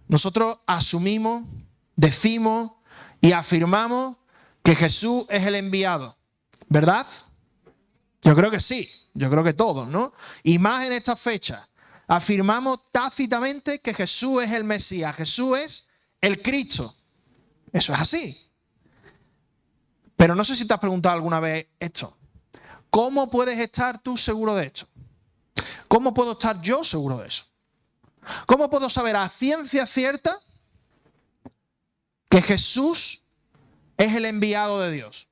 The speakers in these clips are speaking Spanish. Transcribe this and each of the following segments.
nosotros asumimos, decimos y afirmamos que Jesús es el enviado, ¿verdad? Yo creo que sí, yo creo que todos, ¿no? Y más en esta fecha, afirmamos tácitamente que Jesús es el Mesías, Jesús es el Cristo. Eso es así. Pero no sé si te has preguntado alguna vez esto. ¿Cómo puedes estar tú seguro de esto? ¿Cómo puedo estar yo seguro de eso? ¿Cómo puedo saber a ciencia cierta que Jesús es el enviado de Dios?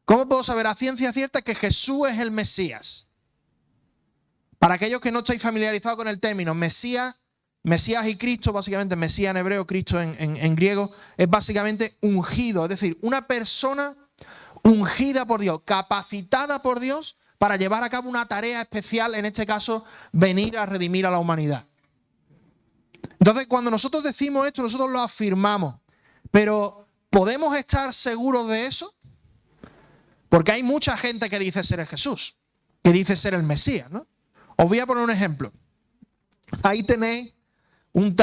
¿Cómo puedo saber a ciencia cierta que Jesús es el Mesías? Para aquellos que no estáis familiarizados con el término, Mesías y Cristo, básicamente Mesías en hebreo, Cristo en griego, es básicamente ungido, es decir, una persona ungida por Dios, capacitada por Dios para llevar a cabo una tarea especial, en este caso, venir a redimir a la humanidad. Entonces, cuando nosotros decimos esto, nosotros lo afirmamos, pero ¿podemos estar seguros de eso? Porque hay mucha gente que dice ser el Jesús, que dice ser el Mesías, ¿no? Os voy a poner un ejemplo. Ahí tenéis un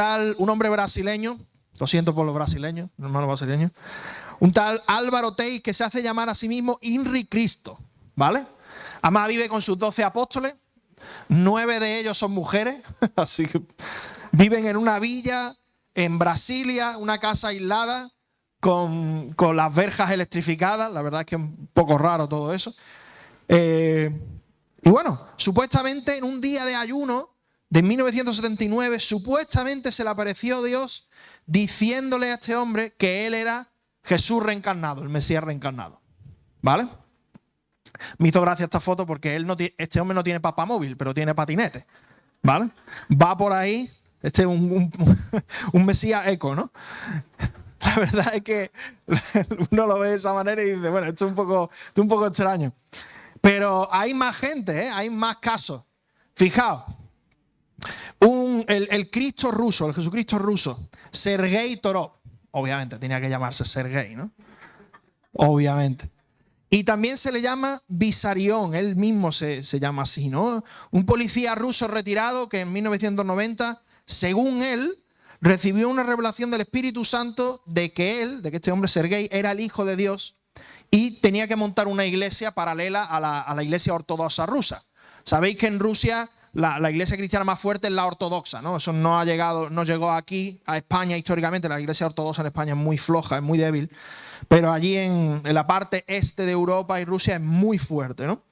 hombre brasileño, lo siento por los brasileños, hermano brasileño, un tal Álvaro Tey que se hace llamar a sí mismo Inri Cristo, ¿vale? Además vive con sus 12 apóstoles, 9 de ellos son mujeres, así que viven en una villa en Brasilia, una casa aislada con las verjas electrificadas, la verdad es que es un poco raro todo eso. Y bueno, supuestamente en un día de ayuno de 1979, supuestamente se le apareció Dios diciéndole a este hombre que él era Jesús reencarnado, el Mesías reencarnado. ¿Vale? Me hizo gracia esta foto porque este hombre no tiene papamóvil, pero tiene patinete. ¿Vale? Va por ahí, este es un Mesías eco, ¿no? La verdad es que uno lo ve de esa manera y dice, bueno, esto es un poco extraño. Pero hay más gente, ¿eh? Hay más casos. Fijaos, el Cristo ruso, el Jesucristo ruso, Sergei Torov, obviamente tenía que llamarse Sergei, ¿no? Obviamente. Y también se le llama Vissarion, él mismo se llama así, ¿no? Un policía ruso retirado que en 1990, según él, recibió una revelación del Espíritu Santo de que este hombre Sergei era el Hijo de Dios y tenía que montar una iglesia paralela a la iglesia ortodoxa rusa. Sabéis que en Rusia la iglesia cristiana más fuerte es la ortodoxa, ¿no? Eso no llegó aquí a España históricamente. La iglesia ortodoxa en España es muy floja, es muy débil, pero allí en la parte este de Europa y Rusia es muy fuerte, ¿no?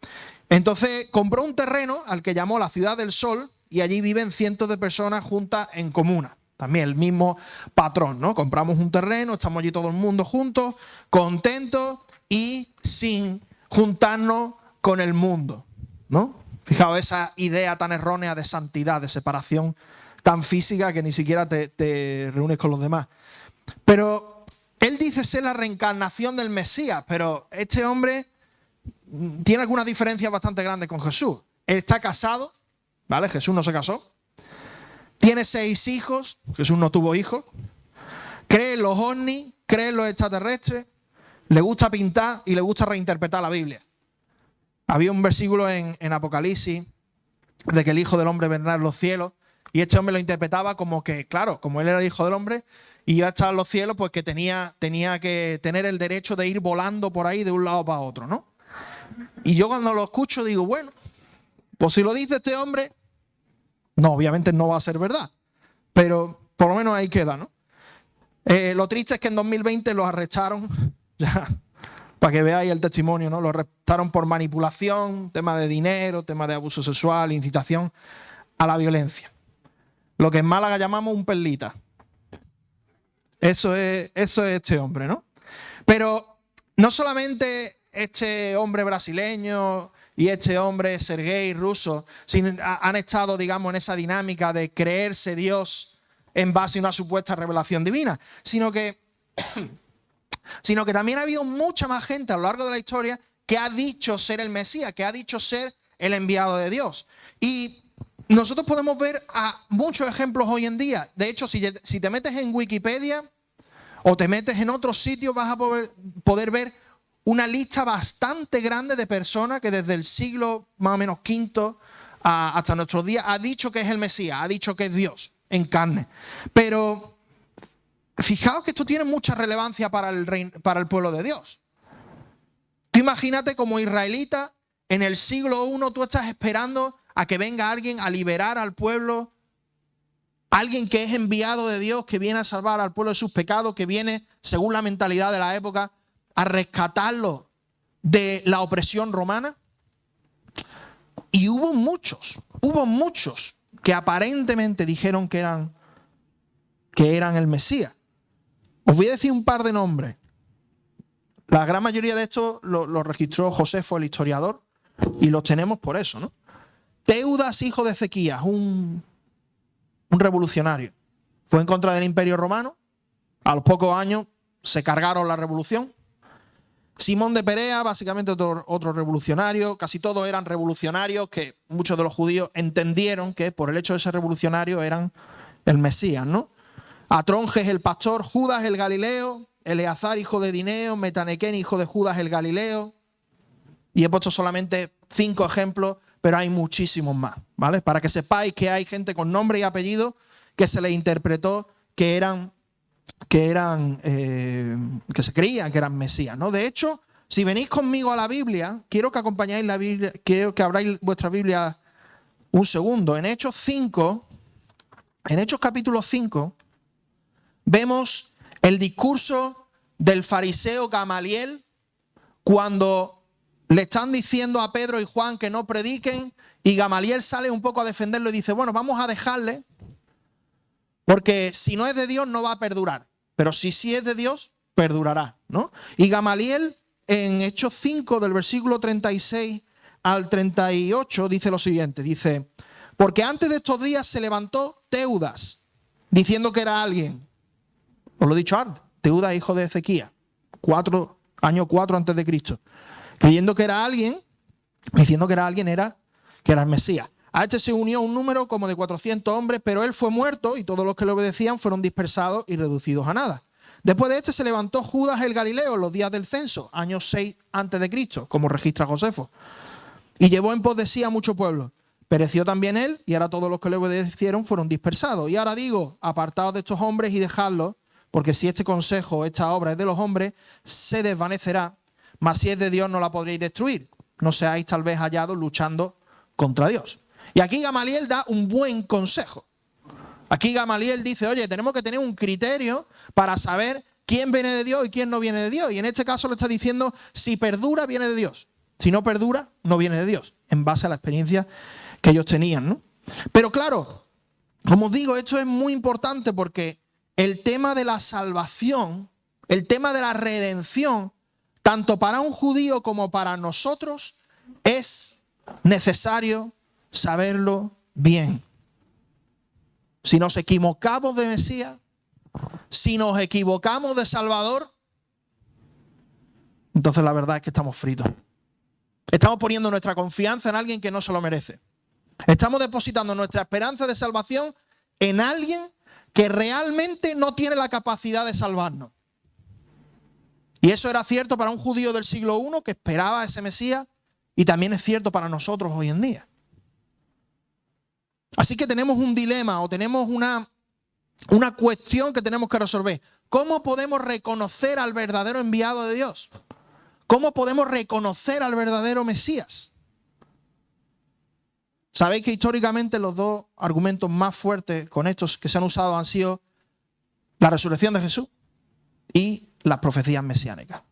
Entonces compró un terreno al que llamó la Ciudad del Sol y allí viven cientos de personas juntas en comuna. También el mismo patrón, ¿no? Compramos un terreno, estamos allí todo el mundo juntos, contentos y sin juntarnos con el mundo, ¿no? Fijaos esa idea tan errónea de santidad, de separación tan física que ni siquiera te reúnes con los demás. Pero él dice ser la reencarnación del Mesías, pero este hombre tiene algunas diferencias bastante grandes con Jesús. Él está casado, ¿vale? Jesús no se casó. Tiene 6 hijos, Jesús no tuvo hijos. Cree en los ovnis, cree en los extraterrestres, le gusta pintar y le gusta reinterpretar la Biblia. Había un versículo en Apocalipsis de que el Hijo del Hombre vendrá en los cielos y este hombre lo interpretaba como que, claro, como él era el Hijo del Hombre y iba a estar en los cielos, pues que tenía que tener el derecho de ir volando por ahí de un lado para otro, ¿no? Y yo cuando lo escucho digo, bueno, pues si lo dice este hombre, no, obviamente no va a ser verdad, pero por lo menos ahí queda, ¿no? Lo triste es que en 2020 los arrestaron, ya, para que veáis el testimonio, ¿no? Lo arrestaron por manipulación, tema de dinero, tema de abuso sexual, incitación a la violencia. Lo que en Málaga llamamos un perlita. Eso es este hombre, ¿no? Pero no solamente este hombre brasileño y este hombre Sergei ruso han estado, digamos, en esa dinámica de creerse Dios en base a una supuesta revelación divina, sino que también ha habido mucha más gente a lo largo de la historia que ha dicho ser el Mesías, que ha dicho ser el enviado de Dios. Y nosotros podemos ver a muchos ejemplos hoy en día. De hecho, si te metes en Wikipedia o te metes en otros sitios, vas a poder ver una lista bastante grande de personas que desde el siglo más o menos V hasta nuestros días ha dicho que es el Mesías, ha dicho que es Dios en carne. Pero fijaos que esto tiene mucha relevancia para el pueblo de Dios. Tú imagínate como israelita, en el siglo I tú estás esperando a que venga alguien a liberar al pueblo, alguien que es enviado de Dios, que viene a salvar al pueblo de sus pecados, que viene, según la mentalidad de la época, a rescatarlo de la opresión romana. Y hubo muchos que aparentemente dijeron que eran el Mesías. Os voy a decir un par de nombres. La gran mayoría de estos los registró Josefo, el historiador, y los tenemos por eso, ¿no? Teudas, hijo de Ezequías, un revolucionario. Fue en contra del Imperio Romano. A los pocos años se cargaron la revolución. Simón de Perea, básicamente otro revolucionario. Casi todos eran revolucionarios que muchos de los judíos entendieron que por el hecho de ser revolucionarios eran el Mesías, ¿no? Atronges el pastor, Judas el Galileo, Eleazar hijo de Dineo, Metanequén hijo de Judas el Galileo. Y he puesto solamente 5 ejemplos, pero hay muchísimos más, ¿vale? Para que sepáis que hay gente con nombre y apellido que se les interpretó que se creían que eran Mesías, ¿no? De hecho, si venís conmigo a la Biblia, quiero que acompañáis la Biblia, quiero que abráis vuestra Biblia un segundo. En Hechos capítulo 5, vemos el discurso del fariseo Gamaliel cuando le están diciendo a Pedro y Juan que no prediquen, y Gamaliel sale un poco a defenderlo y dice, bueno, vamos a dejarle, porque si no es de Dios no va a perdurar, pero si sí es de Dios, perdurará, ¿no? Y Gamaliel en Hechos 5, del versículo 36 al 38, dice lo siguiente, dice, porque antes de estos días se levantó Teudas, diciendo que era alguien, os lo he dicho antes, Teudas hijo de Ezequías, año 4 antes de Cristo, creyendo que era alguien, diciendo que era alguien, que era el Mesías. A este se unió un número como de 400 hombres, pero él fue muerto y todos los que le obedecían fueron dispersados y reducidos a nada. Después de este se levantó Judas el Galileo en los días del censo, año 6 antes de Cristo, como registra Josefo, y llevó en pos de sí a mucho pueblo. Pereció también él y ahora todos los que le obedecieron fueron dispersados. Y ahora digo, apartaos de estos hombres y dejadlos, porque si este consejo, esta obra es de los hombres, se desvanecerá. Mas si es de Dios no la podréis destruir. No seáis tal vez hallados luchando contra Dios. Y aquí Gamaliel da un buen consejo. Aquí Gamaliel dice, oye, tenemos que tener un criterio para saber quién viene de Dios y quién no viene de Dios. Y en este caso le está diciendo, si perdura, viene de Dios. Si no perdura, no viene de Dios. En base a la experiencia que ellos tenían, ¿no? Pero claro, como os digo, esto es muy importante porque el tema de la salvación, el tema de la redención, tanto para un judío como para nosotros, es necesario saberlo bien. Si nos equivocamos de Mesías, si nos equivocamos de Salvador, entonces la verdad es que estamos fritos. Estamos poniendo nuestra confianza en alguien que no se lo merece. Estamos depositando nuestra esperanza de salvación en alguien que realmente no tiene la capacidad de salvarnos. Y eso era cierto para un judío del siglo I que esperaba a ese Mesías, y también es cierto para nosotros hoy en día. Así que tenemos un dilema o tenemos una cuestión que tenemos que resolver. ¿Cómo podemos reconocer al verdadero enviado de Dios? ¿Cómo podemos reconocer al verdadero Mesías? Sabéis que históricamente los dos argumentos más fuertes con estos que se han usado han sido la resurrección de Jesús y las profecías mesiánicas.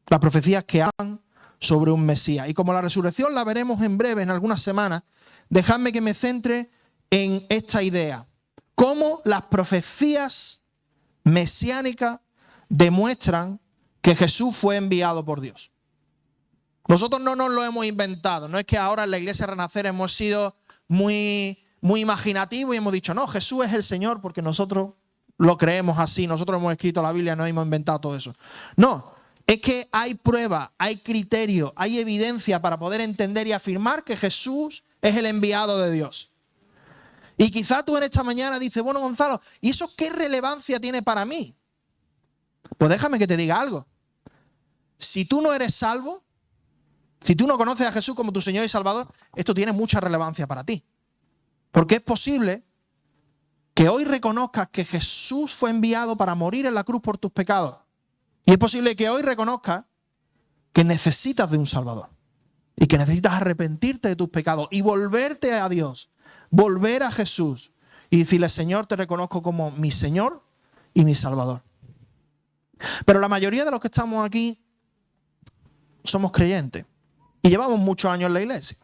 Las profecías que hablan sobre un Mesías. Y como la resurrección la veremos en breve, en algunas semanas, dejadme que me centre en esta idea. Cómo las profecías mesiánicas demuestran que Jesús fue enviado por Dios. Nosotros no nos lo hemos inventado. No es que ahora en la Iglesia Renacer hemos sido muy imaginativos y hemos dicho, no, Jesús es el Señor porque nosotros lo creemos así. Nosotros hemos escrito la Biblia, no hemos inventado todo eso. No, es que hay prueba, hay criterio, hay evidencia para poder entender y afirmar que Jesús es el enviado de Dios. Y quizá tú en esta mañana dices, bueno, Gonzalo, ¿y eso qué relevancia tiene para mí? Pues déjame que te diga algo. Si tú no eres salvo, si tú no conoces a Jesús como tu Señor y Salvador, esto tiene mucha relevancia para ti. Porque es posible que hoy reconozcas que Jesús fue enviado para morir en la cruz por tus pecados. Y es posible que hoy reconozcas que necesitas de un Salvador y que necesitas arrepentirte de tus pecados y volverte a Dios, volver a Jesús y decirle: Señor, te reconozco como mi Señor y mi Salvador. Pero la mayoría de los que estamos aquí somos creyentes y llevamos muchos años en la iglesia.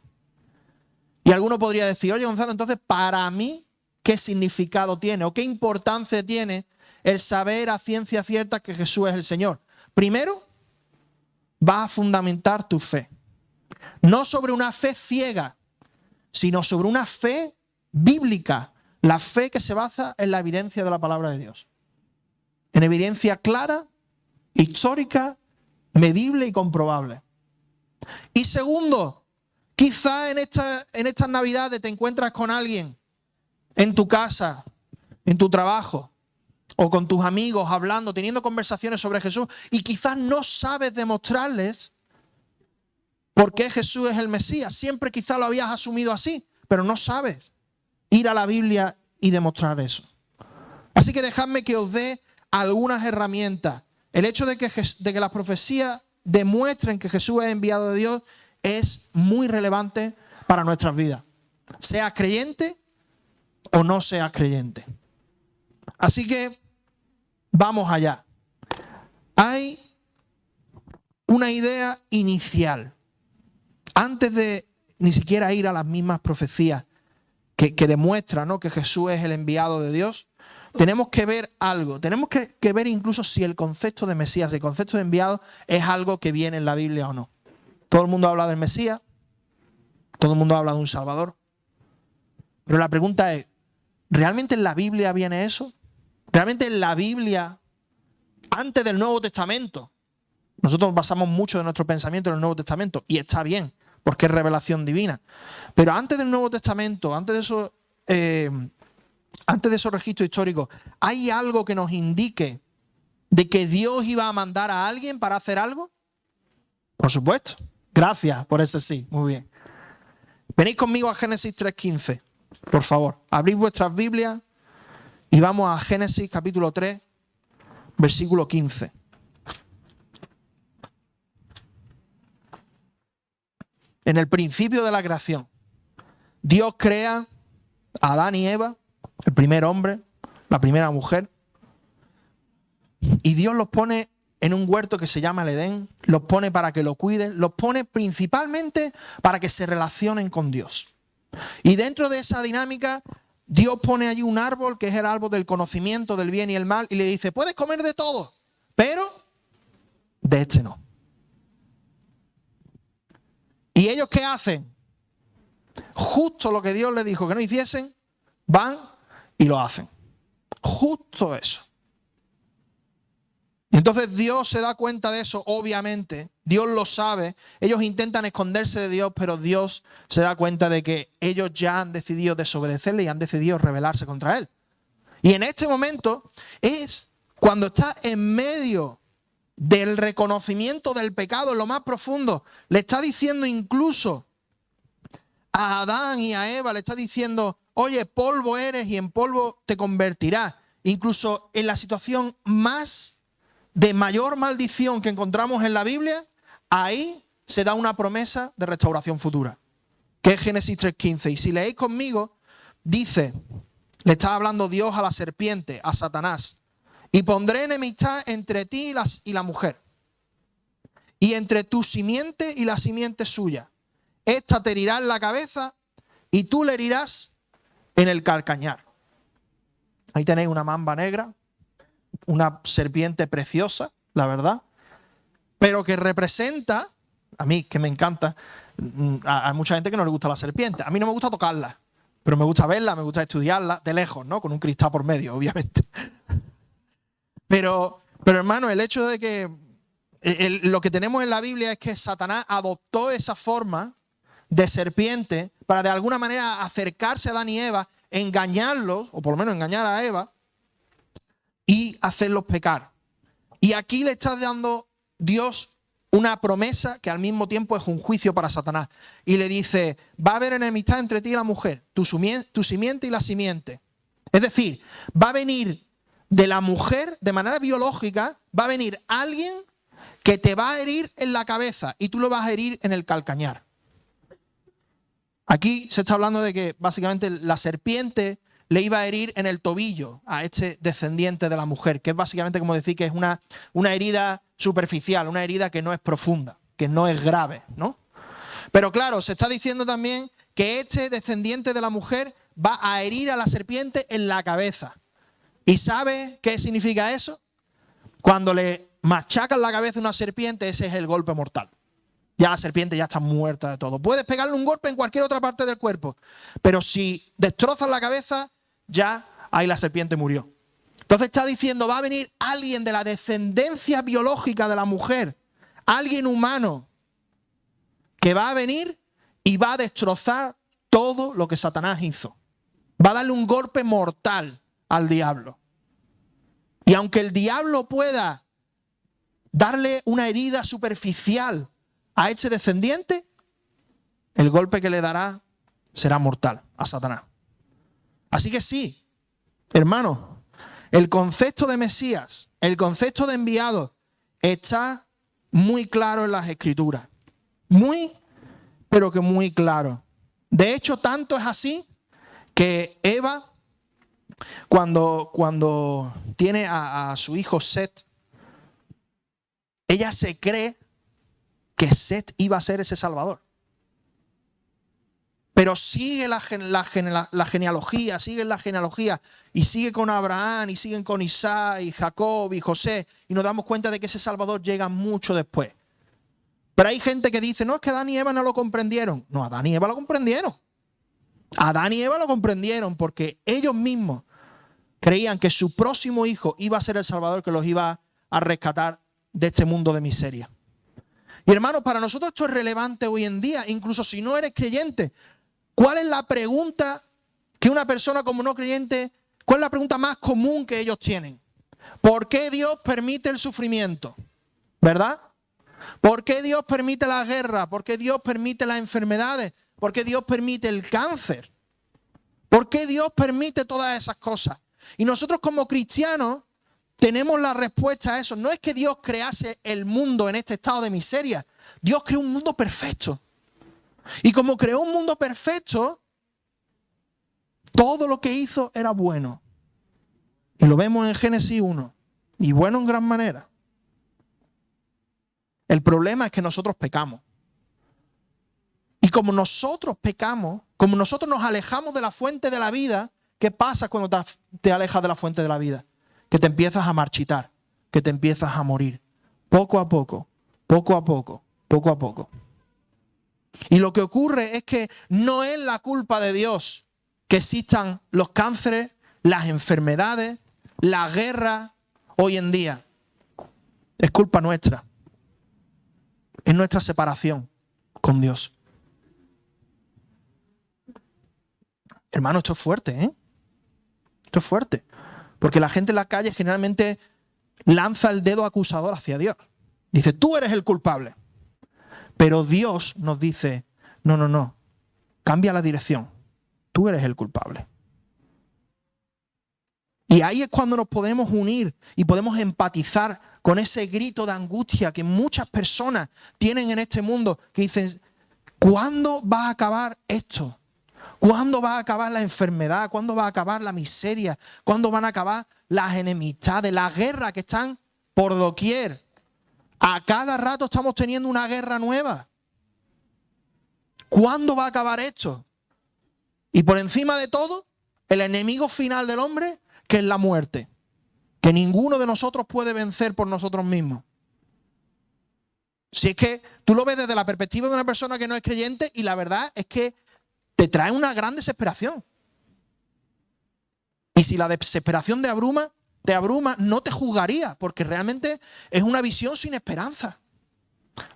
Y alguno podría decir: oye, Gonzalo, entonces para mí, ¿qué significado tiene o qué importancia tiene el saber a ciencia cierta que Jesús es el Señor? Primero, vas a fundamentar tu fe. No sobre una fe ciega, sino sobre una fe bíblica. La fe que se basa en la evidencia de la palabra de Dios. En evidencia clara, histórica, medible y comprobable. Y segundo, quizá en estas Navidades te encuentras con alguien en tu casa, en tu trabajo o con tus amigos hablando, teniendo conversaciones sobre Jesús y quizás no sabes demostrarles por qué Jesús es el Mesías. Siempre quizá lo habías asumido así, pero no sabes ir a la Biblia y demostrar eso. Así que dejadme que os dé algunas herramientas. El hecho de que las profecías demuestren que Jesús es enviado de Dios es muy relevante para nuestras vidas. Seas creyente o no seas creyente. Así que vamos allá. Hay una idea inicial. Antes de ni siquiera ir a las mismas profecías que demuestran, ¿no?, que Jesús es el enviado de Dios, tenemos que ver algo. Tenemos que ver incluso si el concepto de Mesías, el concepto de enviado, es algo que viene en la Biblia o no. Todo el mundo habla del Mesías, todo el mundo habla de un Salvador. Pero la pregunta es, ¿realmente en la Biblia viene eso? ¿Realmente en la Biblia, antes del Nuevo Testamento? Nosotros basamos mucho de nuestro pensamiento en el Nuevo Testamento, y está bien, porque es revelación divina. Pero antes del Nuevo Testamento, antes de esos registros históricos, ¿hay algo que nos indique de que Dios iba a mandar a alguien para hacer algo? Por supuesto. Gracias por ese sí. Muy bien. Venid conmigo a Génesis 3:15. Por favor, abrid vuestras Biblias y vamos a Génesis capítulo 3, versículo 15. En el principio de la creación, Dios crea a Adán y Eva, el primer hombre, la primera mujer, y Dios los pone en un huerto que se llama el Edén, los pone para que lo cuiden, los pone principalmente para que se relacionen con Dios. Y dentro de esa dinámica, Dios pone allí un árbol que es el árbol del conocimiento del bien y el mal, y le dice: puedes comer de todo, pero de este no. ¿Y ellos qué hacen? Justo lo que Dios les dijo que no hiciesen, van y lo hacen. Justo eso. Y entonces Dios se da cuenta de eso, obviamente. Dios lo sabe. Ellos intentan esconderse de Dios, pero Dios se da cuenta de que ellos ya han decidido desobedecerle y han decidido rebelarse contra Él. Y en este momento es cuando está en medio del reconocimiento del pecado en lo más profundo. Le está diciendo incluso a Adán y a Eva, le está diciendo: oye, polvo eres y en polvo te convertirás. Incluso en la situación más de mayor maldición que encontramos en la Biblia, ahí se da una promesa de restauración futura, que es Génesis 3:15. Y si leéis conmigo, dice, le está hablando Dios a la serpiente, a Satanás: y pondré enemistad entre ti y la mujer, y entre tu simiente y la simiente suya. Esta te herirá en la cabeza y tú le herirás en el calcañar. Ahí tenéis una mamba negra, una serpiente preciosa, la verdad, pero que representa, a mí que me encanta, a mucha gente que no le gusta la serpiente. A mí no me gusta tocarla, pero me gusta verla, me gusta estudiarla de lejos, ¿no? Con un cristal por medio, obviamente. Pero hermano, el hecho de que lo que tenemos en la Biblia es que Satanás adoptó esa forma de serpiente para de alguna manera acercarse a Adán y Eva, engañarlos, o por lo menos engañar a Eva, y hacerlos pecar. Y aquí le está dando Dios una promesa que al mismo tiempo es un juicio para Satanás. Y le dice: va a haber enemistad entre ti y la mujer, tu simiente y la simiente. Es decir, va a venir de la mujer, de manera biológica, va a venir alguien que te va a herir en la cabeza y tú lo vas a herir en el calcañar. Aquí se está hablando de que básicamente la serpiente le iba a herir en el tobillo a este descendiente de la mujer, que es básicamente como decir que es una herida superficial, una herida que no es profunda, que no es grave, ¿no? Pero claro, se está diciendo también que este descendiente de la mujer va a herir a la serpiente en la cabeza. ¿Y sabe qué significa eso? Cuando le machacan la cabeza a una serpiente, ese es el golpe mortal. Ya la serpiente ya está muerta de todo. Puedes pegarle un golpe en cualquier otra parte del cuerpo, pero si destrozas la cabeza, ya ahí la serpiente murió. Entonces está diciendo, va a venir alguien de la descendencia biológica de la mujer, alguien humano, que va a venir y va a destrozar todo lo que Satanás hizo. Va a darle un golpe mortal al diablo. Y aunque el diablo pueda darle una herida superficial a este descendiente, el golpe que le dará será mortal a Satanás. Así que sí, hermano, el concepto de Mesías, el concepto de enviado, está muy claro en las Escrituras. Muy, pero que muy claro. De hecho, tanto es así que Eva, cuando tiene a su hijo Set, ella se cree que Set iba a ser ese Salvador. Pero sigue la genealogía, y sigue con Abraham, y siguen con Isaac, y Jacob, y José, y nos damos cuenta de que ese Salvador llega mucho después. Pero hay gente que dice, no, es que Adán y Eva no lo comprendieron. No, Adán y Eva lo comprendieron. Adán y Eva lo comprendieron porque ellos mismos creían que su próximo hijo iba a ser el Salvador que los iba a rescatar de este mundo de miseria. Y hermanos, para nosotros esto es relevante hoy en día, incluso si no eres creyente. ¿Cuál es la pregunta que una persona como no creyente, cuál es la pregunta más común que ellos tienen? ¿Por qué Dios permite el sufrimiento? ¿Verdad? ¿Por qué Dios permite la guerra? ¿Por qué Dios permite las enfermedades? ¿Por qué Dios permite el cáncer? ¿Por qué Dios permite todas esas cosas? Y nosotros como cristianos tenemos la respuesta a eso. No es que Dios crease el mundo en este estado de miseria. Dios creó un mundo perfecto. Y como creó un mundo perfecto, todo lo que hizo era bueno. Y lo vemos en Génesis 1. Y bueno en gran manera. El problema es que nosotros pecamos. Y como nosotros pecamos, como nosotros nos alejamos de la fuente de la vida, ¿qué pasa cuando te alejas de la fuente de la vida? Que te empiezas a marchitar, que te empiezas a morir. Poco a poco, poco a poco, poco a poco. Y lo que ocurre es que no es la culpa de Dios que existan los cánceres, las enfermedades, la guerra hoy en día. Es culpa nuestra. Es nuestra separación con Dios. Hermano, esto es fuerte, ¿eh? Esto es fuerte. Porque la gente en la calle generalmente lanza el dedo acusador hacia Dios. Dice, tú eres el culpable. Pero Dios nos dice, no, cambia la dirección. Tú eres el culpable. Y ahí es cuando nos podemos unir y podemos empatizar con ese grito de angustia que muchas personas tienen en este mundo, que dicen, ¿cuándo va a acabar esto? ¿Cuándo va a acabar la enfermedad? ¿Cuándo va a acabar la miseria? ¿Cuándo van a acabar las enemistades, las guerras que están por doquier? A cada rato estamos teniendo una guerra nueva. ¿Cuándo va a acabar esto? Y por encima de todo, el enemigo final del hombre, que es la muerte, que ninguno de nosotros puede vencer por nosotros mismos. Si es que tú lo ves desde la perspectiva de una persona que no es creyente y la verdad es que te trae una gran desesperación. Y si la desesperación te abruma, no te juzgaría, porque realmente es una visión sin esperanza.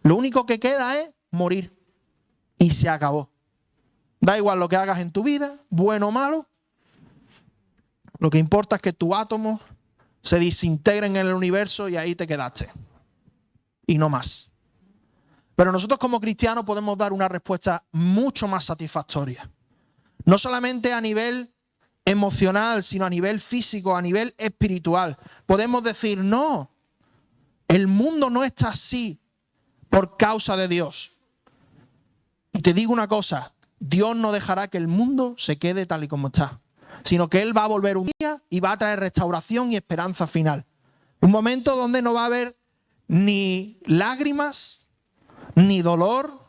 Lo único que queda es morir. Y se acabó. Da igual lo que hagas en tu vida, bueno o malo. Lo que importa es que tus átomos se desintegren en el universo y ahí te quedaste. Y no más. Pero nosotros como cristianos podemos dar una respuesta mucho más satisfactoria. No solamente a nivel emocional, sino a nivel físico, a nivel espiritual. Podemos decir, no, el mundo no está así por causa de Dios. Y te digo una cosa, Dios no dejará que el mundo se quede tal y como está, sino que Él va a volver un día y va a traer restauración y esperanza final. Un momento donde no va a haber ni lágrimas, ni dolor,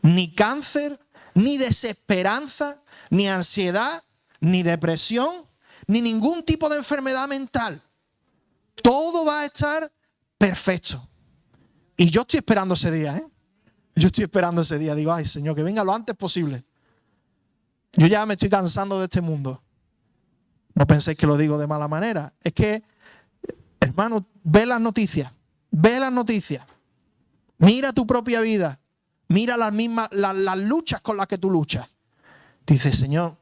ni cáncer, ni desesperanza, ni ansiedad, ni depresión, ni ningún tipo de enfermedad mental. Todo va a estar perfecto. Y yo estoy esperando ese día, ¿eh? Yo estoy esperando ese día. Digo, ay, Señor, que venga lo antes posible. Yo ya me estoy cansando de este mundo. No penséis que lo digo de mala manera. Es que, hermano, ve las noticias. Ve las noticias. Mira tu propia vida. Mira las luchas con las que tú luchas. Dice, Señor,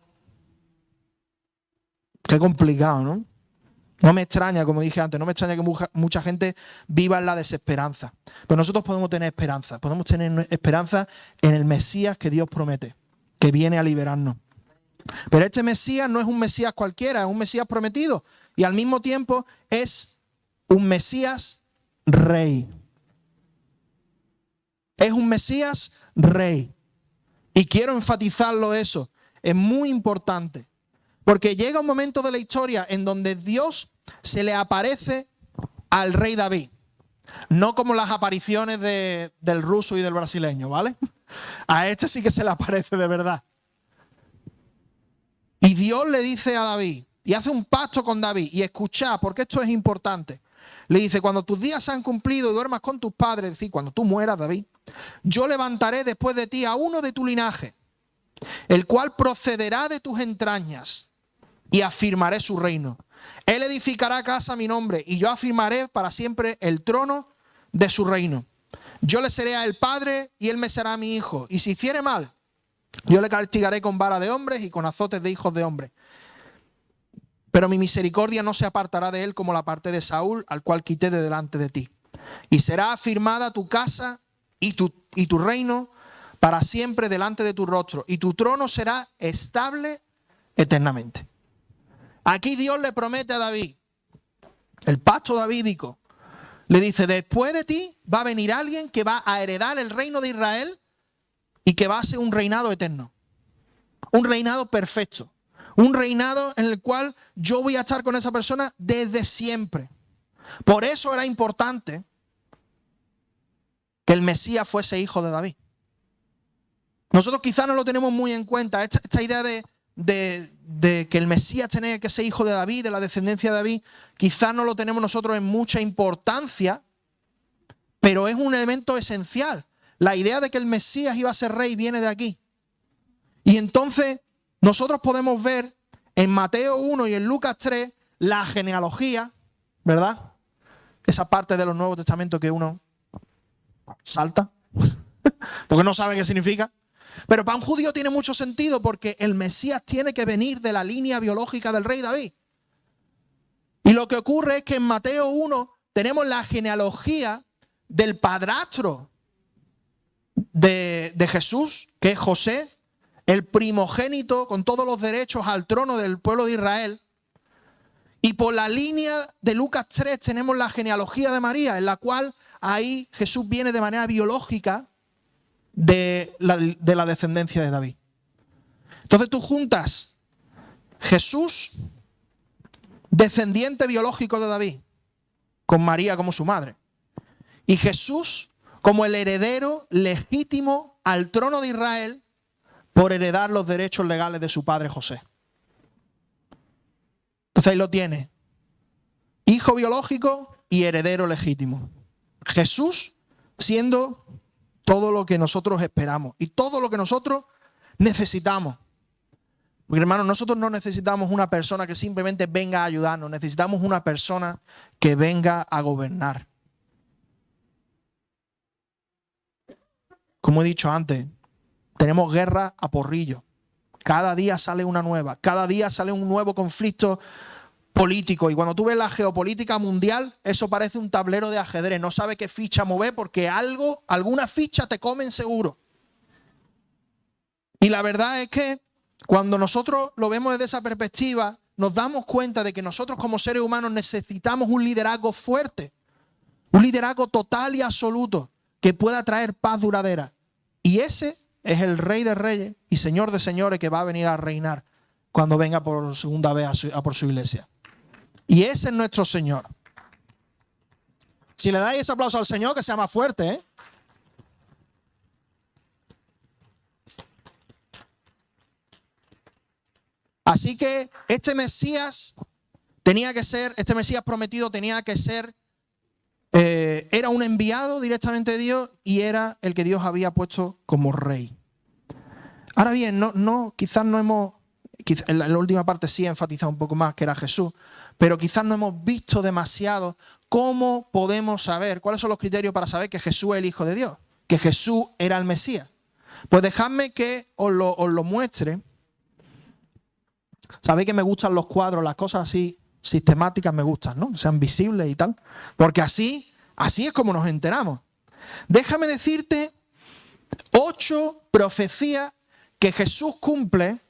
qué complicado, ¿no? No me extraña, como dije antes, no me extraña que mucha gente viva en la desesperanza. Pero nosotros podemos tener esperanza. Podemos tener esperanza en el Mesías que Dios promete, que viene a liberarnos. Pero este Mesías no es un Mesías cualquiera, es un Mesías prometido. Y al mismo tiempo es un Mesías rey. Es un Mesías rey. Y quiero enfatizarlo eso. Es muy importante. Porque llega un momento de la historia en donde Dios se le aparece al rey David. No como las apariciones del ruso y del brasileño, ¿vale? A este sí que se le aparece de verdad. Y Dios le dice a David, y hace un pacto con David, y escucha, porque esto es importante. Le dice, cuando tus días se han cumplido y duermas con tus padres, es decir, cuando tú mueras, David, yo levantaré después de ti a uno de tu linaje, el cual procederá de tus entrañas, y afirmaré su reino. Él edificará casa a mi nombre, y yo afirmaré para siempre el trono de su reino. Yo le seré a él padre, y él me será mi hijo. Y si hiciere mal, yo le castigaré con vara de hombres y con azotes de hijos de hombres. Pero mi misericordia no se apartará de él como la parte de Saúl, al cual quité de delante de ti. Y será afirmada tu casa y tu reino para siempre delante de tu rostro. Y tu trono será estable eternamente. Aquí Dios le promete a David, el pacto davídico, le dice, después de ti va a venir alguien que va a heredar el reino de Israel y que va a ser un reinado eterno. Un reinado perfecto. Un reinado en el cual yo voy a estar con esa persona desde siempre. Por eso era importante que el Mesías fuese hijo de David. Nosotros quizás no lo tenemos muy en cuenta. Esta idea de que el Mesías tenía que ser hijo de David, de la descendencia de David, quizás no lo tenemos nosotros en mucha importancia, pero es un elemento esencial. La idea de que el Mesías iba a ser rey viene de aquí. Y entonces nosotros podemos ver en Mateo 1 y en Lucas 3 la genealogía, ¿verdad? Esa parte de los Nuevos Testamentos que uno salta, porque no sabe qué significa. Pero para un judío tiene mucho sentido porque el Mesías tiene que venir de la línea biológica del rey David. Y lo que ocurre es que en Mateo 1 tenemos la genealogía del padrastro de Jesús, que es José, el primogénito con todos los derechos al trono del pueblo de Israel. Y por la línea de Lucas 3 tenemos la genealogía de María, en la cual ahí Jesús viene de manera biológica de la descendencia de David. Entonces tú juntas Jesús, descendiente biológico de David, con María como su madre, y Jesús como el heredero legítimo al trono de Israel por heredar los derechos legales de su padre José. Entonces ahí lo tiene. Hijo biológico y heredero legítimo. Jesús siendo todo lo que nosotros esperamos y todo lo que nosotros necesitamos. Porque hermanos, nosotros no necesitamos una persona que simplemente venga a ayudarnos. Necesitamos una persona que venga a gobernar. Como he dicho antes, tenemos guerra a porrillo. Cada día sale una nueva. Cada día sale un nuevo conflicto político. Y cuando tú ves la geopolítica mundial, eso parece un tablero de ajedrez. No sabes qué ficha mover porque alguna ficha te comen seguro. Y la verdad es que Cuando nosotros lo vemos desde esa perspectiva, nos damos cuenta de que nosotros como seres humanos necesitamos un liderazgo fuerte, un liderazgo total y absoluto que pueda traer paz duradera. Y ese es el Rey de Reyes y Señor de Señores que va a venir a reinar cuando venga por segunda vez a por su iglesia. Y ese es nuestro Señor. Si le dais ese aplauso al Señor, que sea más fuerte, ¿eh? Así que este Mesías prometido tenía que ser, era un enviado directamente de Dios y era el que Dios había puesto como rey. Ahora bien, en la última parte sí he enfatizado un poco más que era Jesús, pero quizás no hemos visto demasiado cómo podemos saber, cuáles son los criterios para saber que Jesús es el Hijo de Dios, que Jesús era el Mesías. Pues dejadme que os lo muestre. Sabéis que me gustan los cuadros, las cosas así sistemáticas me gustan, ¿no? Que sean visibles y tal. Porque así es como nos enteramos. Déjame decirte 8 profecías que Jesús cumple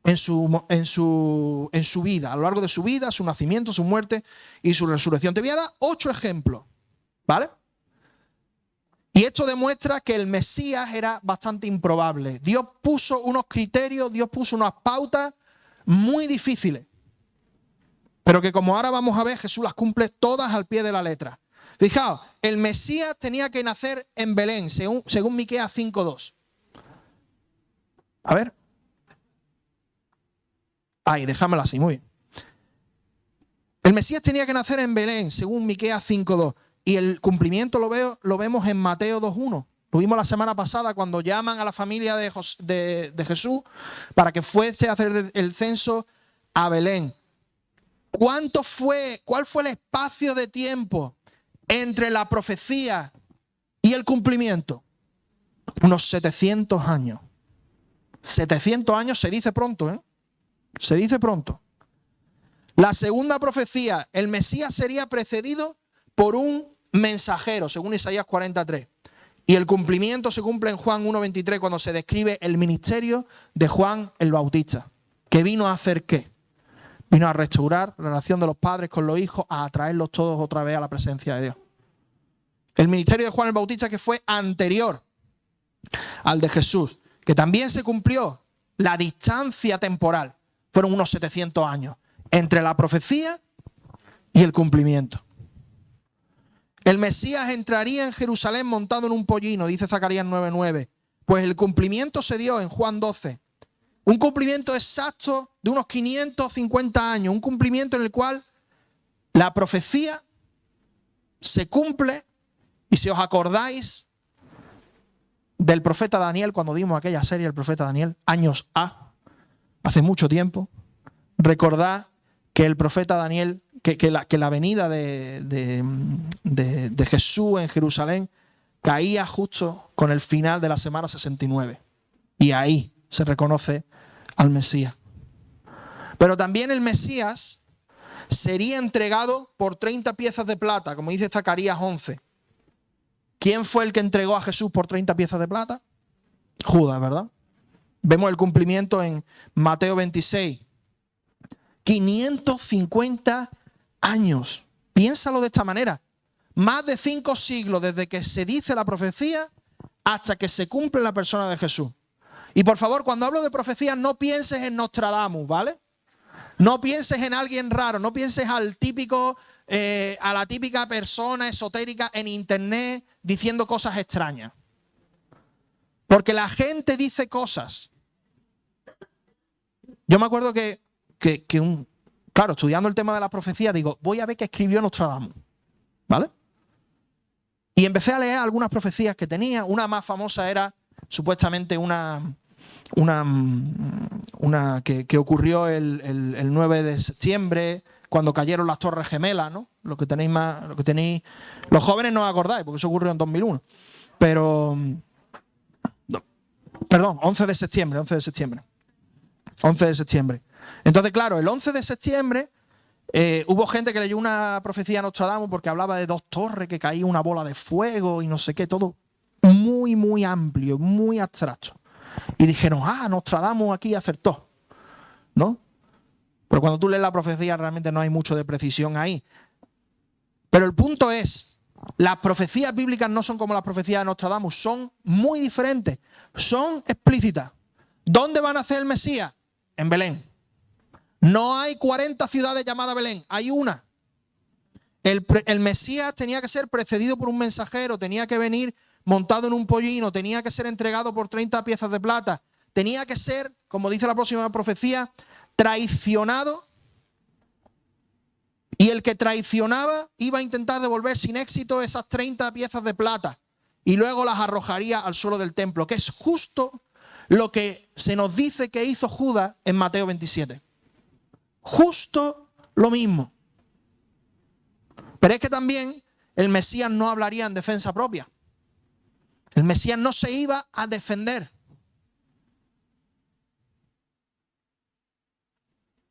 en su vida, a lo largo de su vida, su nacimiento, su muerte y su resurrección. Te voy a dar 8 ejemplos, ¿vale? Y esto demuestra que el Mesías era bastante improbable. Dios puso unos criterios, Dios puso unas pautas muy difíciles, pero que como ahora vamos a ver, Jesús las cumple todas al pie de la letra. Fijaos, el Mesías tenía que nacer en Belén, según Miqueas 5:2. A ver. Ahí, déjamelo así, muy bien. El Mesías tenía que nacer en Belén, según Miqueas 5:2. Y el cumplimiento lo vemos en Mateo 2:1. Lo vimos la semana pasada cuando llaman a la familia de Jesús para que fuese a hacer el censo a Belén. ¿Cuál fue el espacio de tiempo entre la profecía y el cumplimiento? Unos 700 años. 700 años se dice pronto, ¿eh? Se dice pronto. La segunda profecía, el Mesías sería precedido por un mensajero, según Isaías 43. Y el cumplimiento se cumple en Juan 1:23 cuando se describe el ministerio de Juan el Bautista. ¿Que vino a hacer qué? Vino a restaurar la relación de los padres con los hijos, a atraerlos todos otra vez a la presencia de Dios. El ministerio de Juan el Bautista, que fue anterior al de Jesús, que también se cumplió la distancia temporal. Fueron unos 700 años entre la profecía y el cumplimiento. El Mesías entraría en Jerusalén montado en un pollino, dice Zacarías 9:9. Pues el cumplimiento se dio en Juan 12. Un cumplimiento exacto de unos 550 años. Un cumplimiento en el cual la profecía se cumple. Y si os acordáis del profeta Daniel, cuando dimos aquella serie, el profeta Daniel, años A, hace mucho tiempo, recordad que el profeta Daniel, que la venida de Jesús en Jerusalén caía justo con el final de la semana 69. Y ahí se reconoce al Mesías. Pero también el Mesías sería entregado por 30 piezas de plata, como dice Zacarías 11. ¿Quién fue el que entregó a Jesús por 30 piezas de plata? Judas, ¿verdad? Vemos el cumplimiento en Mateo 26. 550 años. Piénsalo de esta manera. Más de 5 siglos desde que se dice la profecía hasta que se cumple la persona de Jesús. Y por favor, cuando hablo de profecía, no pienses en Nostradamus, ¿vale? No pienses en alguien raro, no pienses a la típica persona esotérica en internet diciendo cosas extrañas. Porque la gente dice cosas. Yo me acuerdo claro, estudiando el tema de la profecía, digo, voy a ver qué escribió Nostradamus, ¿vale? Y empecé a leer algunas profecías que tenía. Una más famosa era supuestamente una que ocurrió el 9 de septiembre, cuando cayeron las Torres Gemelas, ¿no? Los jóvenes no os acordáis, porque eso ocurrió en 2001. Pero, perdón, 11 de septiembre. 11 de septiembre. Entonces, claro, el 11 de septiembre hubo gente que leyó una profecía de Nostradamus porque hablaba de 2 torres, que caía una bola de fuego y no sé qué, todo muy, muy amplio, muy abstracto. y dijeron, Nostradamus aquí acertó, ¿no? Pero cuando tú lees la profecía realmente no hay mucho de precisión ahí. Pero el punto es, las profecías bíblicas no son como las profecías de Nostradamus, son muy diferentes, son explícitas. ¿Dónde va a nacer el Mesías? En Belén. No hay 40 ciudades llamadas Belén, hay una. El Mesías tenía que ser precedido por un mensajero, tenía que venir montado en un pollino, tenía que ser entregado por 30 piezas de plata, tenía que ser, como dice la próxima profecía, traicionado, y el que traicionaba iba a intentar devolver sin éxito esas 30 piezas de plata y luego las arrojaría al suelo del templo, que es justo lo que se nos dice que hizo Judas en Mateo 27. Justo lo mismo. Pero es que también el Mesías no hablaría en defensa propia. El Mesías no se iba a defender.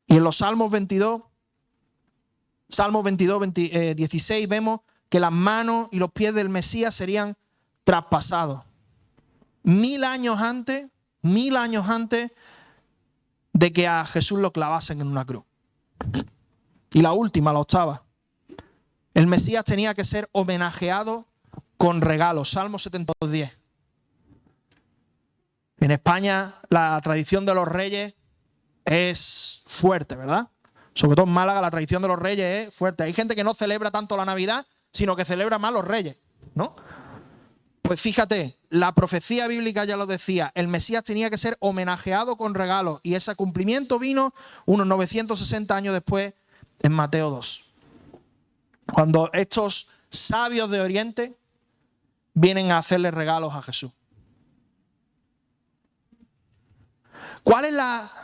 Y en los Salmos 22, 16, vemos que las manos y los pies del Mesías serían traspasados. 1000 años antes de que a Jesús lo clavasen en una cruz. Y la última, la octava. El Mesías tenía que ser homenajeado con regalos. Salmo 72:10. En España la tradición de los reyes es fuerte, ¿verdad? Sobre todo en Málaga la tradición de los reyes es fuerte. Hay gente que no celebra tanto la Navidad, sino que celebra más los reyes, ¿no? Pues fíjate, la profecía bíblica ya lo decía, el Mesías tenía que ser homenajeado con regalos y ese cumplimiento vino unos 960 años después en Mateo 2. Cuando estos sabios de Oriente vienen a hacerle regalos a Jesús. ¿Cuál es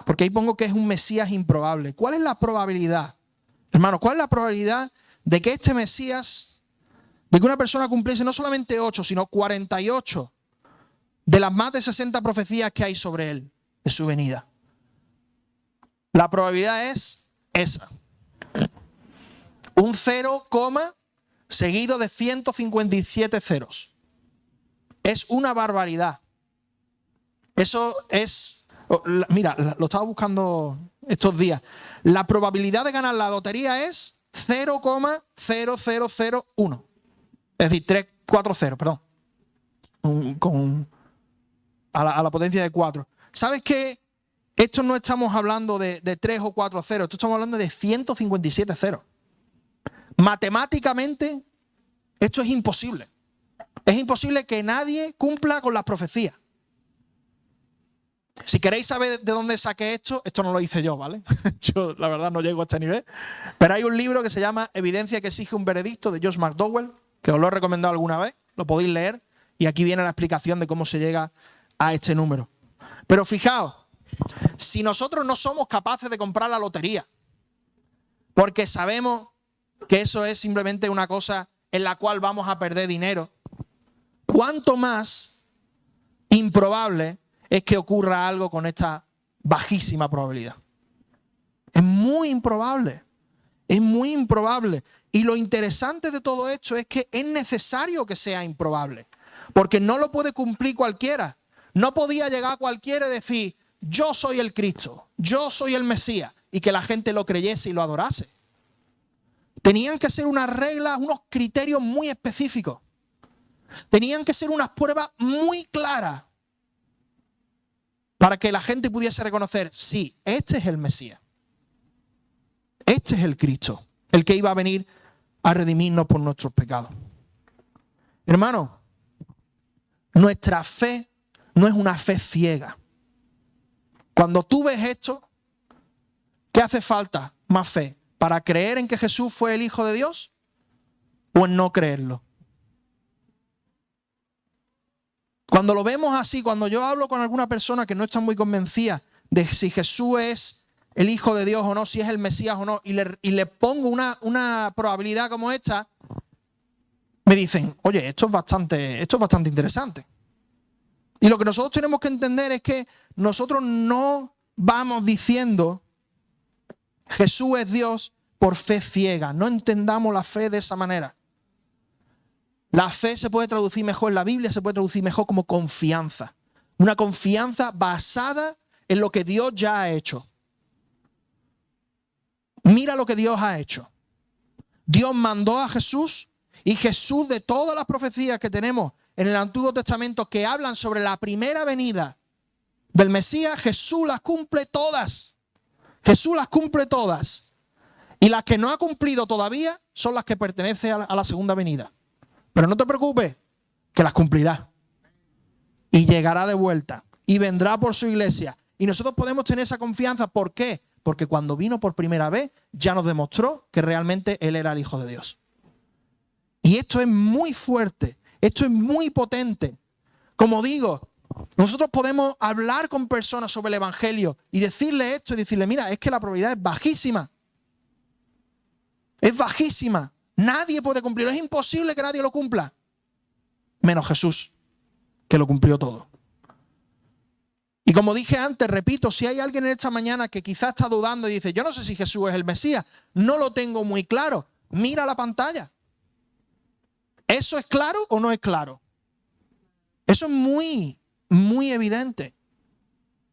porque ahí pongo que es un Mesías improbable. ¿Cuál es la probabilidad? Hermano, ¿cuál es la probabilidad de que este Mesías, de que una persona cumpliese no solamente 8, sino 48 de las más de 60 profecías que hay sobre él, de su venida? La probabilidad es esa. Un 0, seguido de 157 ceros. Es una barbaridad. Eso es... Mira, lo estaba buscando estos días. La probabilidad de ganar la lotería es 0,0001. Es decir, 340, perdón. A la potencia de 4. ¿Sabes qué? Esto no estamos hablando de 3 o 4 ceros. Esto estamos hablando de 157 ceros. Matemáticamente, esto es imposible. Es imposible que nadie cumpla con las profecías. Si queréis saber de dónde saqué esto no lo hice yo, ¿vale? Yo, la verdad, no llego a este nivel. Pero hay un libro que se llama Evidencia que exige un veredicto, de Josh McDowell, que os lo he recomendado alguna vez. Lo podéis leer. Y aquí viene la explicación de cómo se llega a este número. Pero fijaos, si nosotros no somos capaces de comprar la lotería, porque sabemos que eso es simplemente una cosa en la cual vamos a perder dinero, ¿cuánto más improbable es que ocurra algo con esta bajísima probabilidad? Es muy improbable. Es muy improbable. Y lo interesante de todo esto es que es necesario que sea improbable. Porque no lo puede cumplir cualquiera. No podía llegar cualquiera y decir, yo soy el Cristo, yo soy el Mesías, y que la gente lo creyese y lo adorase. Tenían que ser unas reglas, unos criterios muy específicos. Tenían que ser unas pruebas muy claras para que la gente pudiese reconocer, sí, este es el Mesías. Este es el Cristo, el que iba a venir a redimirnos por nuestros pecados. Hermano, nuestra fe no es una fe ciega. Cuando tú ves esto, ¿qué hace falta? Más fe. ¿Para creer en que Jesús fue el Hijo de Dios o en no creerlo? Cuando lo vemos así, cuando yo hablo con alguna persona que no está muy convencida de si Jesús es el Hijo de Dios o no, si es el Mesías o no, y le pongo una probabilidad como esta, me dicen, oye, esto es bastante interesante. Y lo que nosotros tenemos que entender es que nosotros no vamos diciendo Jesús es Dios por fe ciega. No entendamos la fe de esa manera. La fe se puede traducir mejor en la Biblia, se puede traducir mejor como confianza. Una confianza basada en lo que Dios ya ha hecho. Mira lo que Dios ha hecho. Dios mandó a Jesús y Jesús, de todas las profecías que tenemos en el Antiguo Testamento que hablan sobre la primera venida del Mesías, Jesús las cumple todas. Jesús las cumple todas. Y las que no ha cumplido todavía son las que pertenecen a la segunda venida. Pero no te preocupes, que las cumplirá. Y llegará de vuelta. Y vendrá por su iglesia. Y nosotros podemos tener esa confianza. ¿Por qué? Porque cuando vino por primera vez ya nos demostró que realmente Él era el Hijo de Dios. Y esto es muy fuerte. Esto es muy potente. Como digo, nosotros podemos hablar con personas sobre el Evangelio y decirle esto y decirle, mira, es que la probabilidad es bajísima. Es bajísima. Nadie puede cumplirlo. Es imposible que nadie lo cumpla. Menos Jesús, que lo cumplió todo. Y como dije antes, repito, si hay alguien en esta mañana que quizás está dudando y dice, yo no sé si Jesús es el Mesías, no lo tengo muy claro, mira la pantalla. ¿Eso es claro o no es claro? Eso es muy, muy evidente.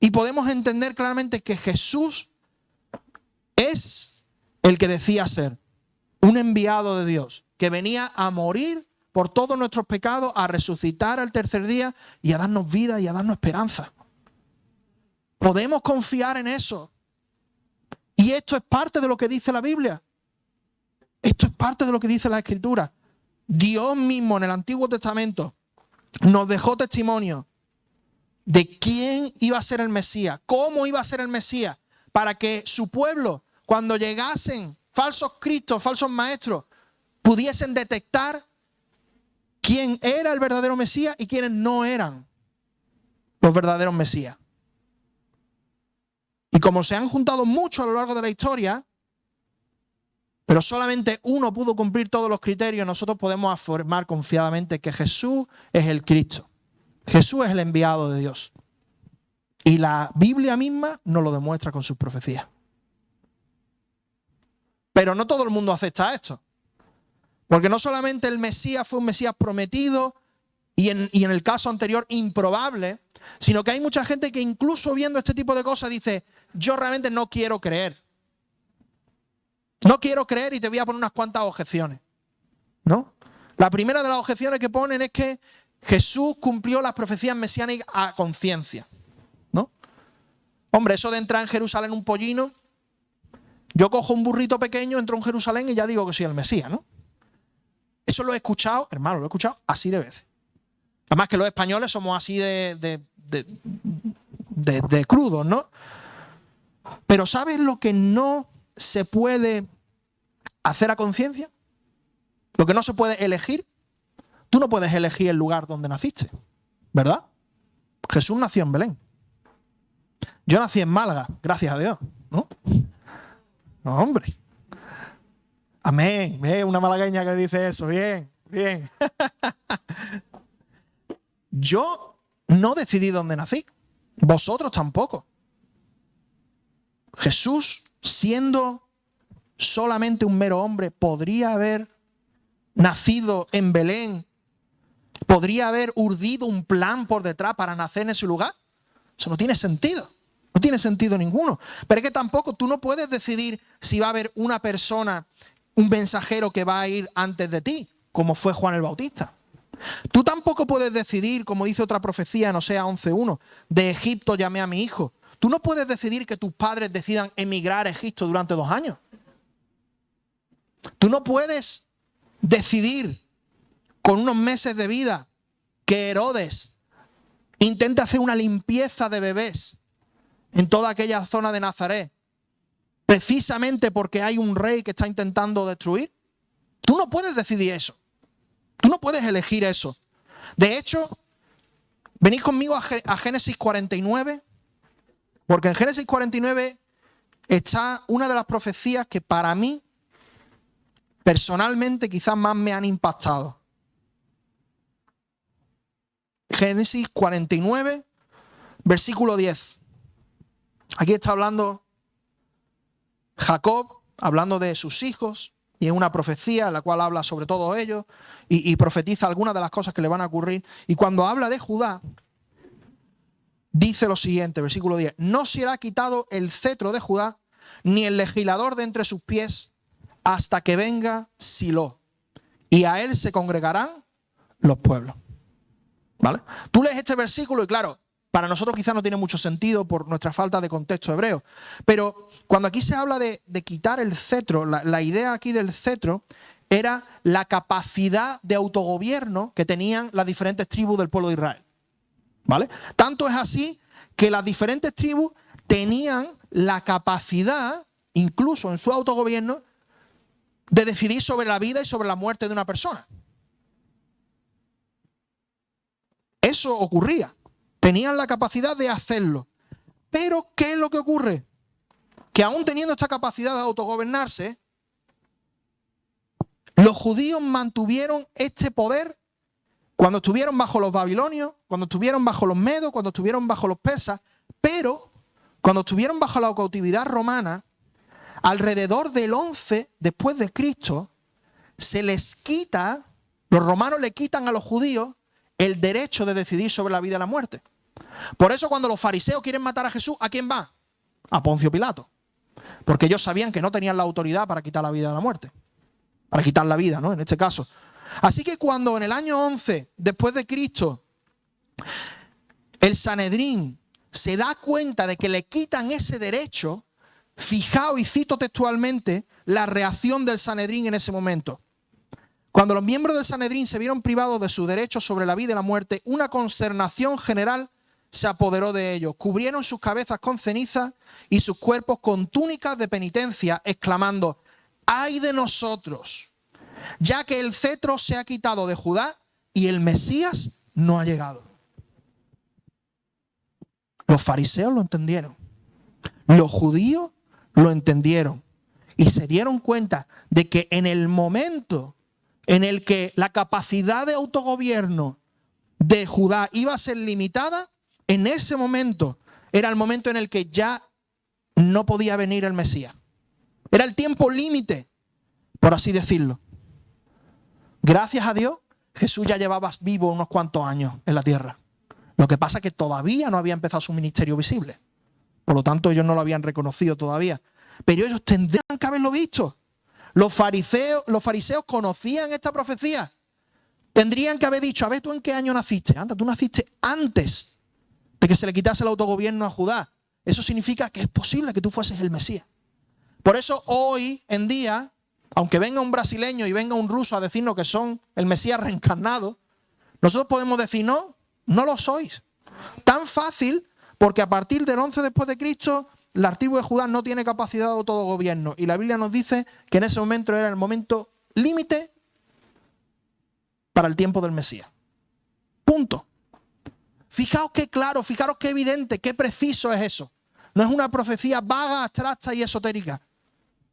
Y podemos entender claramente que Jesús es el que decía ser un enviado de Dios, que venía a morir por todos nuestros pecados, a resucitar al tercer día y a darnos vida y a darnos esperanza. Podemos confiar en eso. Y esto es parte de lo que dice la Biblia. Esto es parte de lo que dice la Escritura. Dios mismo en el Antiguo Testamento nos dejó testimonio de quién iba a ser el Mesías, cómo iba a ser el Mesías, para que su pueblo, cuando llegasen falsos cristos, falsos maestros, pudiesen detectar quién era el verdadero Mesías y quiénes no eran los verdaderos Mesías. Y como se han juntado mucho a lo largo de la historia, pero solamente uno pudo cumplir todos los criterios, nosotros podemos afirmar confiadamente que Jesús es el Cristo. Jesús es el enviado de Dios. Y la Biblia misma nos lo demuestra con sus profecías. Pero no todo el mundo acepta esto. Porque no solamente el Mesías fue un Mesías prometido y en el caso anterior improbable, sino que hay mucha gente que incluso viendo este tipo de cosas dice, yo realmente no quiero creer. No quiero creer y te voy a poner unas cuantas objeciones, ¿no? La primera de las objeciones que ponen es que Jesús cumplió las profecías mesiánicas a conciencia, ¿no? Hombre, eso de entrar en Jerusalén un pollino, yo cojo un burrito pequeño, entro en Jerusalén y ya digo que soy el Mesías, ¿no? Eso lo he escuchado, hermano, lo he escuchado así de veces. Además que los españoles somos así de crudos, ¿no? Pero ¿sabes lo que no se puede hacer a conciencia? Lo que no se puede elegir. Tú no puedes elegir el lugar donde naciste, ¿verdad? Jesús nació en Belén. Yo nací en Málaga, gracias a Dios, ¿no? No, hombre. Amén. Una malagueña que dice eso. Bien, bien. Yo no decidí dónde nací. Vosotros tampoco. Jesús, siendo solamente un mero hombre, podría haber nacido en Belén, podría haber urdido un plan por detrás para nacer en ese lugar. Eso no tiene sentido. No tiene sentido ninguno. Pero es que tampoco tú no puedes decidir si va a haber una persona, un mensajero que va a ir antes de ti, como fue Juan el Bautista. Tú tampoco puedes decidir, como dice otra profecía en Oseas 11:1, de Egipto llamé a mi hijo. Tú no puedes decidir que tus padres decidan emigrar a Egipto durante 2 años. Tú no puedes decidir con unos meses de vida que Herodes intente hacer una limpieza de bebés en toda aquella zona de Nazaret, precisamente porque hay un rey que está intentando destruir. Tú no puedes decidir eso. Tú no puedes elegir eso. De hecho, venid conmigo a Génesis 49, porque en Génesis 49 está una de las profecías que para mí, personalmente, quizás más me han impactado. Génesis 49, versículo 10. Aquí está hablando Jacob, hablando de sus hijos, y es una profecía en la cual habla sobre todo ellos y profetiza algunas de las cosas que le van a ocurrir. Y cuando habla de Judá, dice lo siguiente, versículo 10. No será quitado el cetro de Judá, ni el legislador de entre sus pies, hasta que venga Silo, y a él se congregarán los pueblos. ¿Vale? Tú lees este versículo y claro, para nosotros quizás no tiene mucho sentido por nuestra falta de contexto hebreo, pero cuando aquí se habla de quitar el cetro, la idea aquí del cetro era la capacidad de autogobierno que tenían las diferentes tribus del pueblo de Israel. ¿Vale? Tanto es así que las diferentes tribus tenían la capacidad, incluso en su autogobierno, de decidir sobre la vida y sobre la muerte de una persona. Eso ocurría. Tenían la capacidad de hacerlo. Pero, ¿qué es lo que ocurre? Que aún teniendo esta capacidad de autogobernarse, los judíos mantuvieron este poder cuando estuvieron bajo los babilonios, cuando estuvieron bajo los medos, cuando estuvieron bajo los persas, pero cuando estuvieron bajo la cautividad romana, alrededor del 11 después de Cristo, se les quita, los romanos le quitan a los judíos el derecho de decidir sobre la vida y la muerte. Por eso cuando los fariseos quieren matar a Jesús, ¿a quién va? A Poncio Pilato. Porque ellos sabían que no tenían la autoridad para quitar la vida de la muerte. Para quitar la vida, ¿no? En este caso. Así que cuando en el año 11 después de Cristo, el Sanedrín se da cuenta de que le quitan ese derecho, fijaos y cito textualmente la reacción del Sanedrín en ese momento. Cuando los miembros del Sanedrín se vieron privados de su derecho sobre la vida y la muerte, una consternación general se apoderó de ellos. Cubrieron sus cabezas con ceniza y sus cuerpos con túnicas de penitencia, exclamando: ¡ay de nosotros! Ya que el cetro se ha quitado de Judá y el Mesías no ha llegado. Los fariseos lo entendieron. Los judíos lo entendieron. Y se dieron cuenta de que en el momento en el que la capacidad de autogobierno de Judá iba a ser limitada, en ese momento era el momento en el que ya no podía venir el Mesías. Era el tiempo límite, por así decirlo. Gracias a Dios, Jesús ya llevaba vivo unos cuantos años en la tierra. Lo que pasa es que todavía no había empezado su ministerio visible. Por lo tanto, ellos no lo habían reconocido todavía. Pero ellos tendrían que haberlo visto. Los fariseos conocían esta profecía. Tendrían que haber dicho: a ver, ¿tú en qué año naciste? Anda, tú naciste antes de que se le quitase el autogobierno a Judá. Eso significa que es posible que tú fueses el Mesías. Por eso hoy en día, aunque venga un brasileño y venga un ruso a decirnos que son el Mesías reencarnado, nosotros podemos decir: no, no lo sois. Tan fácil, porque a partir del 11 después de Cristo, la tribu de Judá no tiene capacidad de autogobierno. Y la Biblia nos dice que en ese momento era el momento límite para el tiempo del Mesías. Punto. Fijaos qué claro, fijaros qué evidente, qué preciso es eso. No es una profecía vaga, abstracta y esotérica.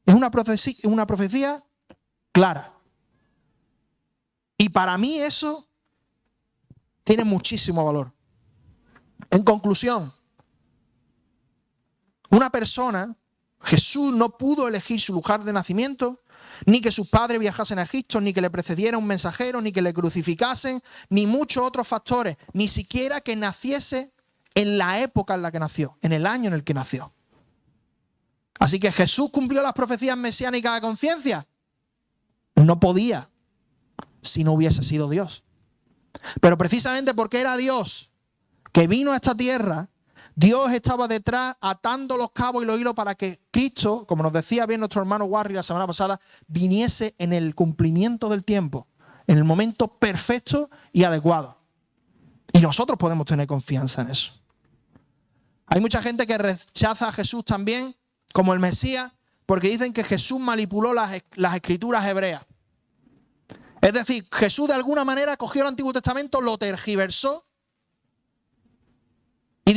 Es una profecía clara. Y para mí eso tiene muchísimo valor. En conclusión, una persona, Jesús no pudo elegir su lugar de nacimiento, ni que sus padres viajasen a Egipto, ni que le precediera un mensajero, ni que le crucificasen, ni muchos otros factores, ni siquiera que naciese en la época en la que nació, en el año en el que nació. Así que Jesús cumplió las profecías mesiánicas a conciencia. No podía si no hubiese sido Dios. Pero precisamente porque era Dios que vino a esta tierra, Dios estaba detrás atando los cabos y los hilos para que Cristo, como nos decía bien nuestro hermano Warry la semana pasada, viniese en el cumplimiento del tiempo, en el momento perfecto y adecuado. Y nosotros podemos tener confianza en eso. Hay mucha gente que rechaza a Jesús también como el Mesías porque dicen que Jesús manipuló las escrituras hebreas. Es decir, Jesús de alguna manera cogió el Antiguo Testamento, lo tergiversó y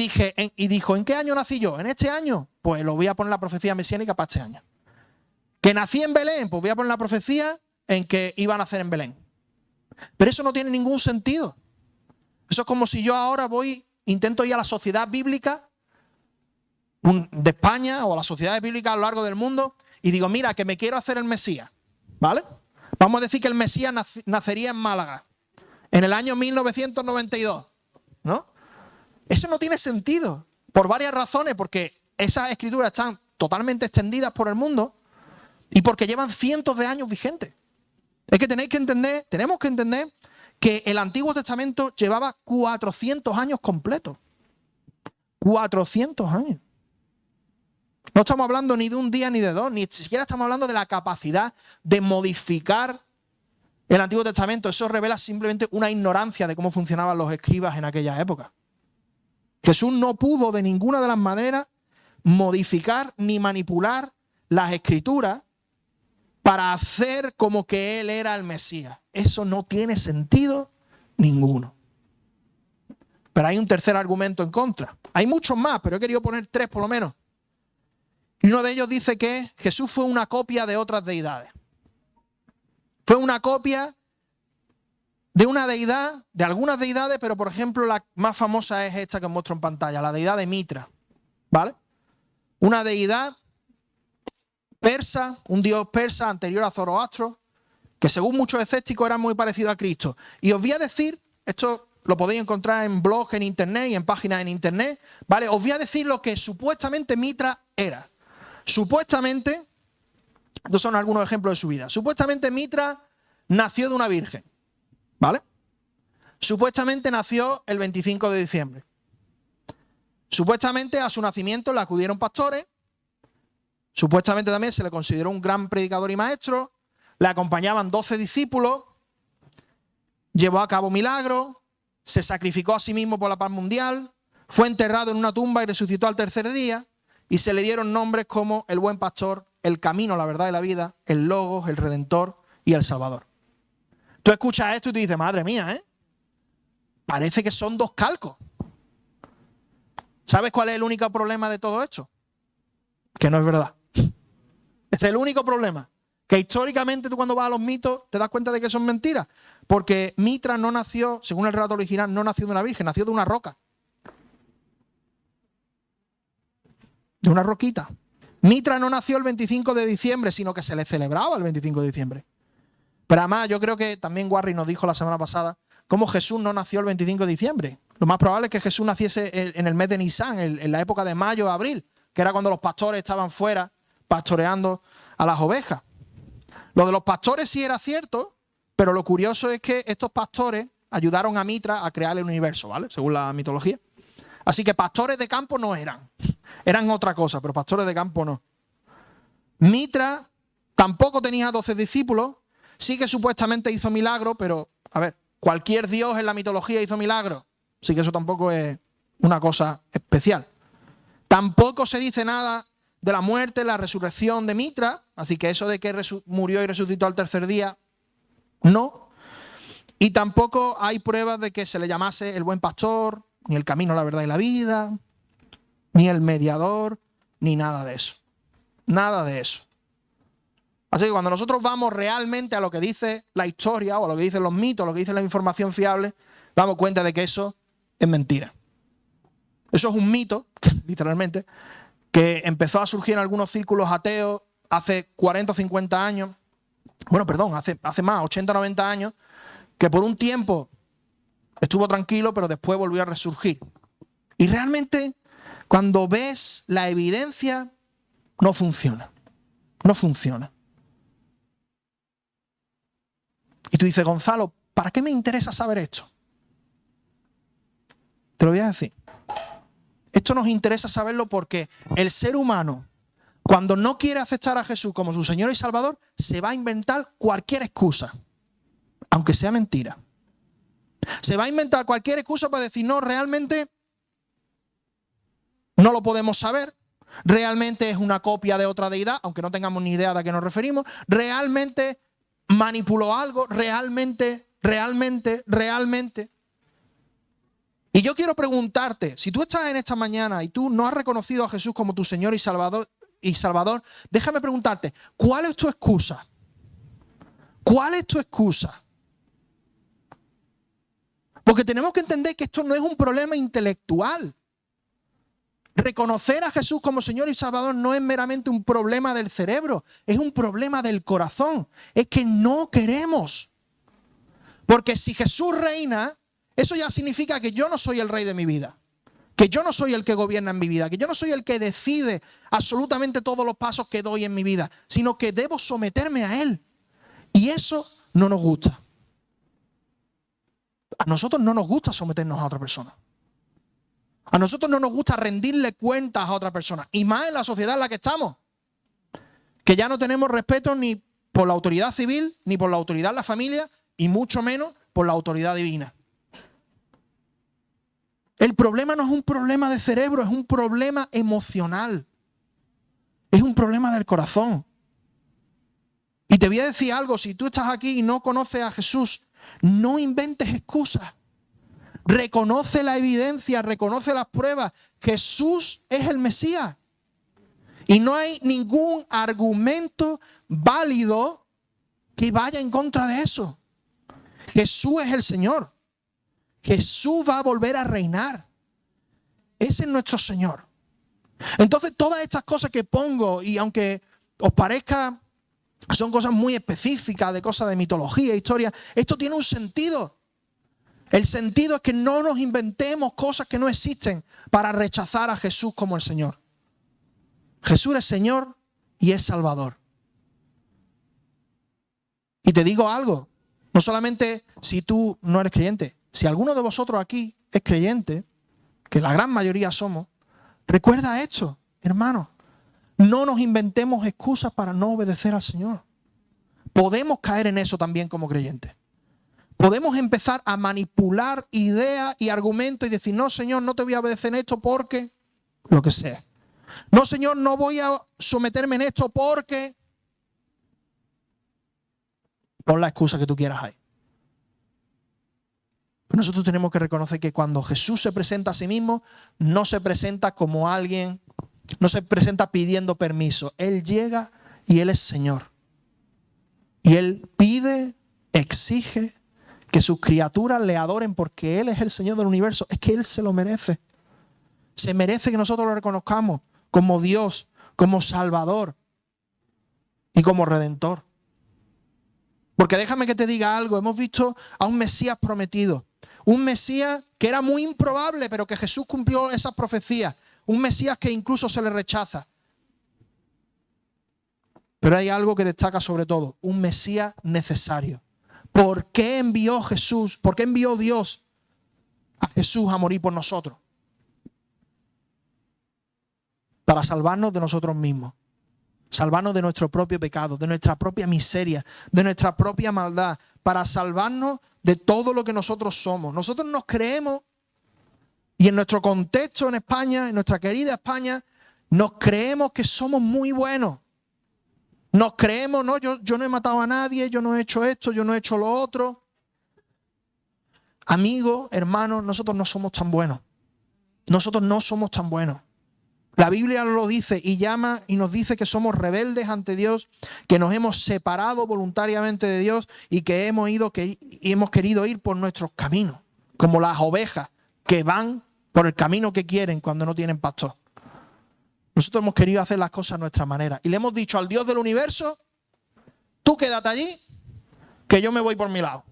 dijo: ¿en qué año nací yo? ¿En este año? Pues lo voy a poner la profecía mesiánica para este año. ¿Que nací en Belén? Pues voy a poner la profecía en que iba a nacer en Belén. Pero eso no tiene ningún sentido. Eso es como si yo ahora intento ir a la sociedad bíblica de España o a las sociedades bíblicas a lo largo del mundo y digo: mira, que me quiero hacer el Mesías, ¿vale? Vamos a decir que el Mesías nacería en Málaga en el año 1992, ¿no? Eso no tiene sentido, por varias razones, porque esas escrituras están totalmente extendidas por el mundo y porque llevan cientos de años vigentes. Es que tenemos que entender que el Antiguo Testamento llevaba 400 años completos. 400 años. No estamos hablando ni de un día ni de dos, ni siquiera estamos hablando de la capacidad de modificar el Antiguo Testamento. Eso revela simplemente una ignorancia de cómo funcionaban los escribas en aquella época. Jesús no pudo de ninguna de las maneras modificar ni manipular las escrituras para hacer como que Él era el Mesías. Eso no tiene sentido ninguno. Pero hay un tercer argumento en contra. Hay muchos más, pero he querido poner 3 por lo menos. Y uno de ellos dice que Jesús fue una copia de otras deidades. Fue una copia de una deidad, de algunas deidades, pero por ejemplo la más famosa es esta que os muestro en pantalla, la deidad de Mitra, ¿vale? Una deidad persa, un dios persa anterior a Zoroastro, que según muchos escépticos era muy parecido a Cristo. Y os voy a decir, esto lo podéis encontrar en blogs en internet y en páginas en internet, ¿vale? Os voy a decir lo que supuestamente Mitra era. Supuestamente, estos son algunos ejemplos de su vida. Supuestamente Mitra nació de una virgen, ¿vale? Supuestamente nació el 25 de diciembre. Supuestamente a su nacimiento le acudieron pastores. Supuestamente también se le consideró un gran predicador y maestro. Le acompañaban 12 discípulos. Llevó a cabo milagros. Se sacrificó a sí mismo por la paz mundial. Fue enterrado en una tumba y resucitó al tercer día. Y se le dieron nombres como el buen pastor, el camino, la verdad y la vida, el Logos, el Redentor y el Salvador. Tú escuchas esto y te dices, madre mía, ¿eh? Parece que son 2 calcos. ¿Sabes cuál es el único problema de todo esto? Que no es verdad. Es el único problema. Que históricamente tú cuando vas a los mitos te das cuenta de que son mentiras. Porque Mitra no nació, según el relato original, no nació de una virgen, nació de una roca. De una roquita. Mitra no nació el 25 de diciembre, sino que se le celebraba el 25 de diciembre. Pero además yo creo que también Warry nos dijo la semana pasada cómo Jesús no nació el 25 de diciembre. Lo más probable es que Jesús naciese en el mes de Nisan, en la época de mayo o abril, que era cuando los pastores estaban fuera pastoreando a las ovejas. Lo de los pastores sí era cierto, pero lo curioso es que estos pastores ayudaron a Mitra a crear el universo, ¿vale? Según la mitología. Así que pastores de campo no eran. Eran otra cosa, pero pastores de campo no. Mitra tampoco tenía 12 discípulos. Sí que supuestamente hizo milagros, pero, a ver, cualquier dios en la mitología hizo milagros. Así que eso tampoco es una cosa especial. Tampoco se dice nada de la muerte, la resurrección de Mitra. Así que eso de que murió y resucitó al tercer día, no. Y tampoco hay pruebas de que se le llamase el buen pastor, ni el camino, la verdad y la vida, ni el mediador, ni nada de eso. Nada de eso. Así que cuando nosotros vamos realmente a lo que dice la historia o a lo que dicen los mitos, lo que dice la información fiable, damos cuenta de que eso es mentira. Eso es un mito, literalmente, que empezó a surgir en algunos círculos ateos hace 40 o 50 años. Bueno, perdón, hace más, 80 o 90 años, que por un tiempo estuvo tranquilo, pero después volvió a resurgir. Y realmente, cuando ves la evidencia, no funciona. No funciona. Y tú dices, Gonzalo, ¿para qué me interesa saber esto? Te lo voy a decir. Esto nos interesa saberlo porque el ser humano, cuando no quiere aceptar a Jesús como su Señor y Salvador, se va a inventar cualquier excusa, aunque sea mentira. Se va a inventar cualquier excusa para decir, no, realmente no lo podemos saber. Realmente es una copia de otra deidad, aunque no tengamos ni idea de a qué nos referimos. Realmente manipuló algo, realmente. Y yo quiero preguntarte, si tú estás en esta mañana y tú no has reconocido a Jesús como tu Señor y Salvador, déjame preguntarte, ¿cuál es tu excusa? ¿Cuál es tu excusa? Porque tenemos que entender que esto no es un problema intelectual. Reconocer a Jesús como Señor y Salvador no es meramente un problema del cerebro, es un problema del corazón. Es que no queremos. Porque si Jesús reina, eso ya significa que yo no soy el rey de mi vida. que yo no soy el que gobierna en mi vida, que yo no soy el que decide absolutamente todos los pasos que doy en mi vida, sino que debo someterme a Él. Y eso no nos gusta. A nosotros no nos gusta someternos a otra persona. A nosotros no nos gusta rendirle cuentas a otra persona. Y más en la sociedad en la que estamos. Que ya no tenemos respeto ni por la autoridad civil, ni por la autoridad de la familia, y mucho menos por la autoridad divina. El problema no es un problema de cerebro, es un problema emocional. Es un problema del corazón. Y te voy a decir algo, si tú estás aquí y no conoces a Jesús, no inventes excusas. Reconoce la evidencia, reconoce las pruebas. Jesús es el Mesías. Y no hay ningún argumento válido que vaya en contra de eso. Jesús es el Señor. Jesús va a volver a reinar. Ese es nuestro Señor. Entonces todas estas cosas que pongo, y aunque os parezca, son cosas muy específicas, de cosas de mitología, historia, esto tiene un sentido. El sentido es que no nos inventemos cosas que no existen para rechazar a Jesús como el Señor. Jesús es Señor y es Salvador. Y te digo algo, no solamente si tú no eres creyente, si alguno de vosotros aquí es creyente, que la gran mayoría somos, recuerda esto, hermano, no nos inventemos excusas para no obedecer al Señor. Podemos caer en eso también como creyentes. Podemos empezar a manipular ideas y argumentos y decir, no, Señor, no te voy a obedecer en esto porque lo que sea. No, Señor, no voy a someterme en esto porque... Pon la excusa que tú quieras ahí. Pero nosotros tenemos que reconocer que cuando Jesús se presenta a sí mismo, no se presenta como alguien, no se presenta pidiendo permiso. Él llega y Él es Señor. Y Él pide, exige que sus criaturas le adoren porque Él es el Señor del universo. Es que Él se lo merece. Se merece que nosotros lo reconozcamos como Dios, como Salvador y como Redentor. Porque déjame que te diga algo. Hemos visto a un Mesías prometido. Un Mesías que era muy improbable, pero que Jesús cumplió esas profecías. Un Mesías que incluso se le rechaza. Pero hay algo que destaca sobre todo. Un Mesías necesario. ¿Por qué envió Jesús? ¿Por qué envió Dios a Jesús a morir por nosotros? Para salvarnos de nosotros mismos. Salvarnos de nuestro propio pecado, de nuestra propia miseria, de nuestra propia maldad. Para salvarnos de todo lo que nosotros somos. Nosotros nos creemos, y en nuestro contexto en España, en nuestra querida España, nos creemos que somos muy buenos. Nos creemos, no, yo no he matado a nadie, yo no he hecho esto, yo no he hecho lo otro. Amigos, hermanos, nosotros no somos tan buenos. Nosotros no somos tan buenos. La Biblia lo dice y llama y nos dice que somos rebeldes ante Dios, que nos hemos separado voluntariamente de Dios y que hemos querido ir por nuestros caminos, como las ovejas que van por el camino que quieren cuando no tienen pastor. Nosotros hemos querido hacer las cosas a nuestra manera y le hemos dicho al Dios del universo, tú quédate allí, que yo me voy por mi lado.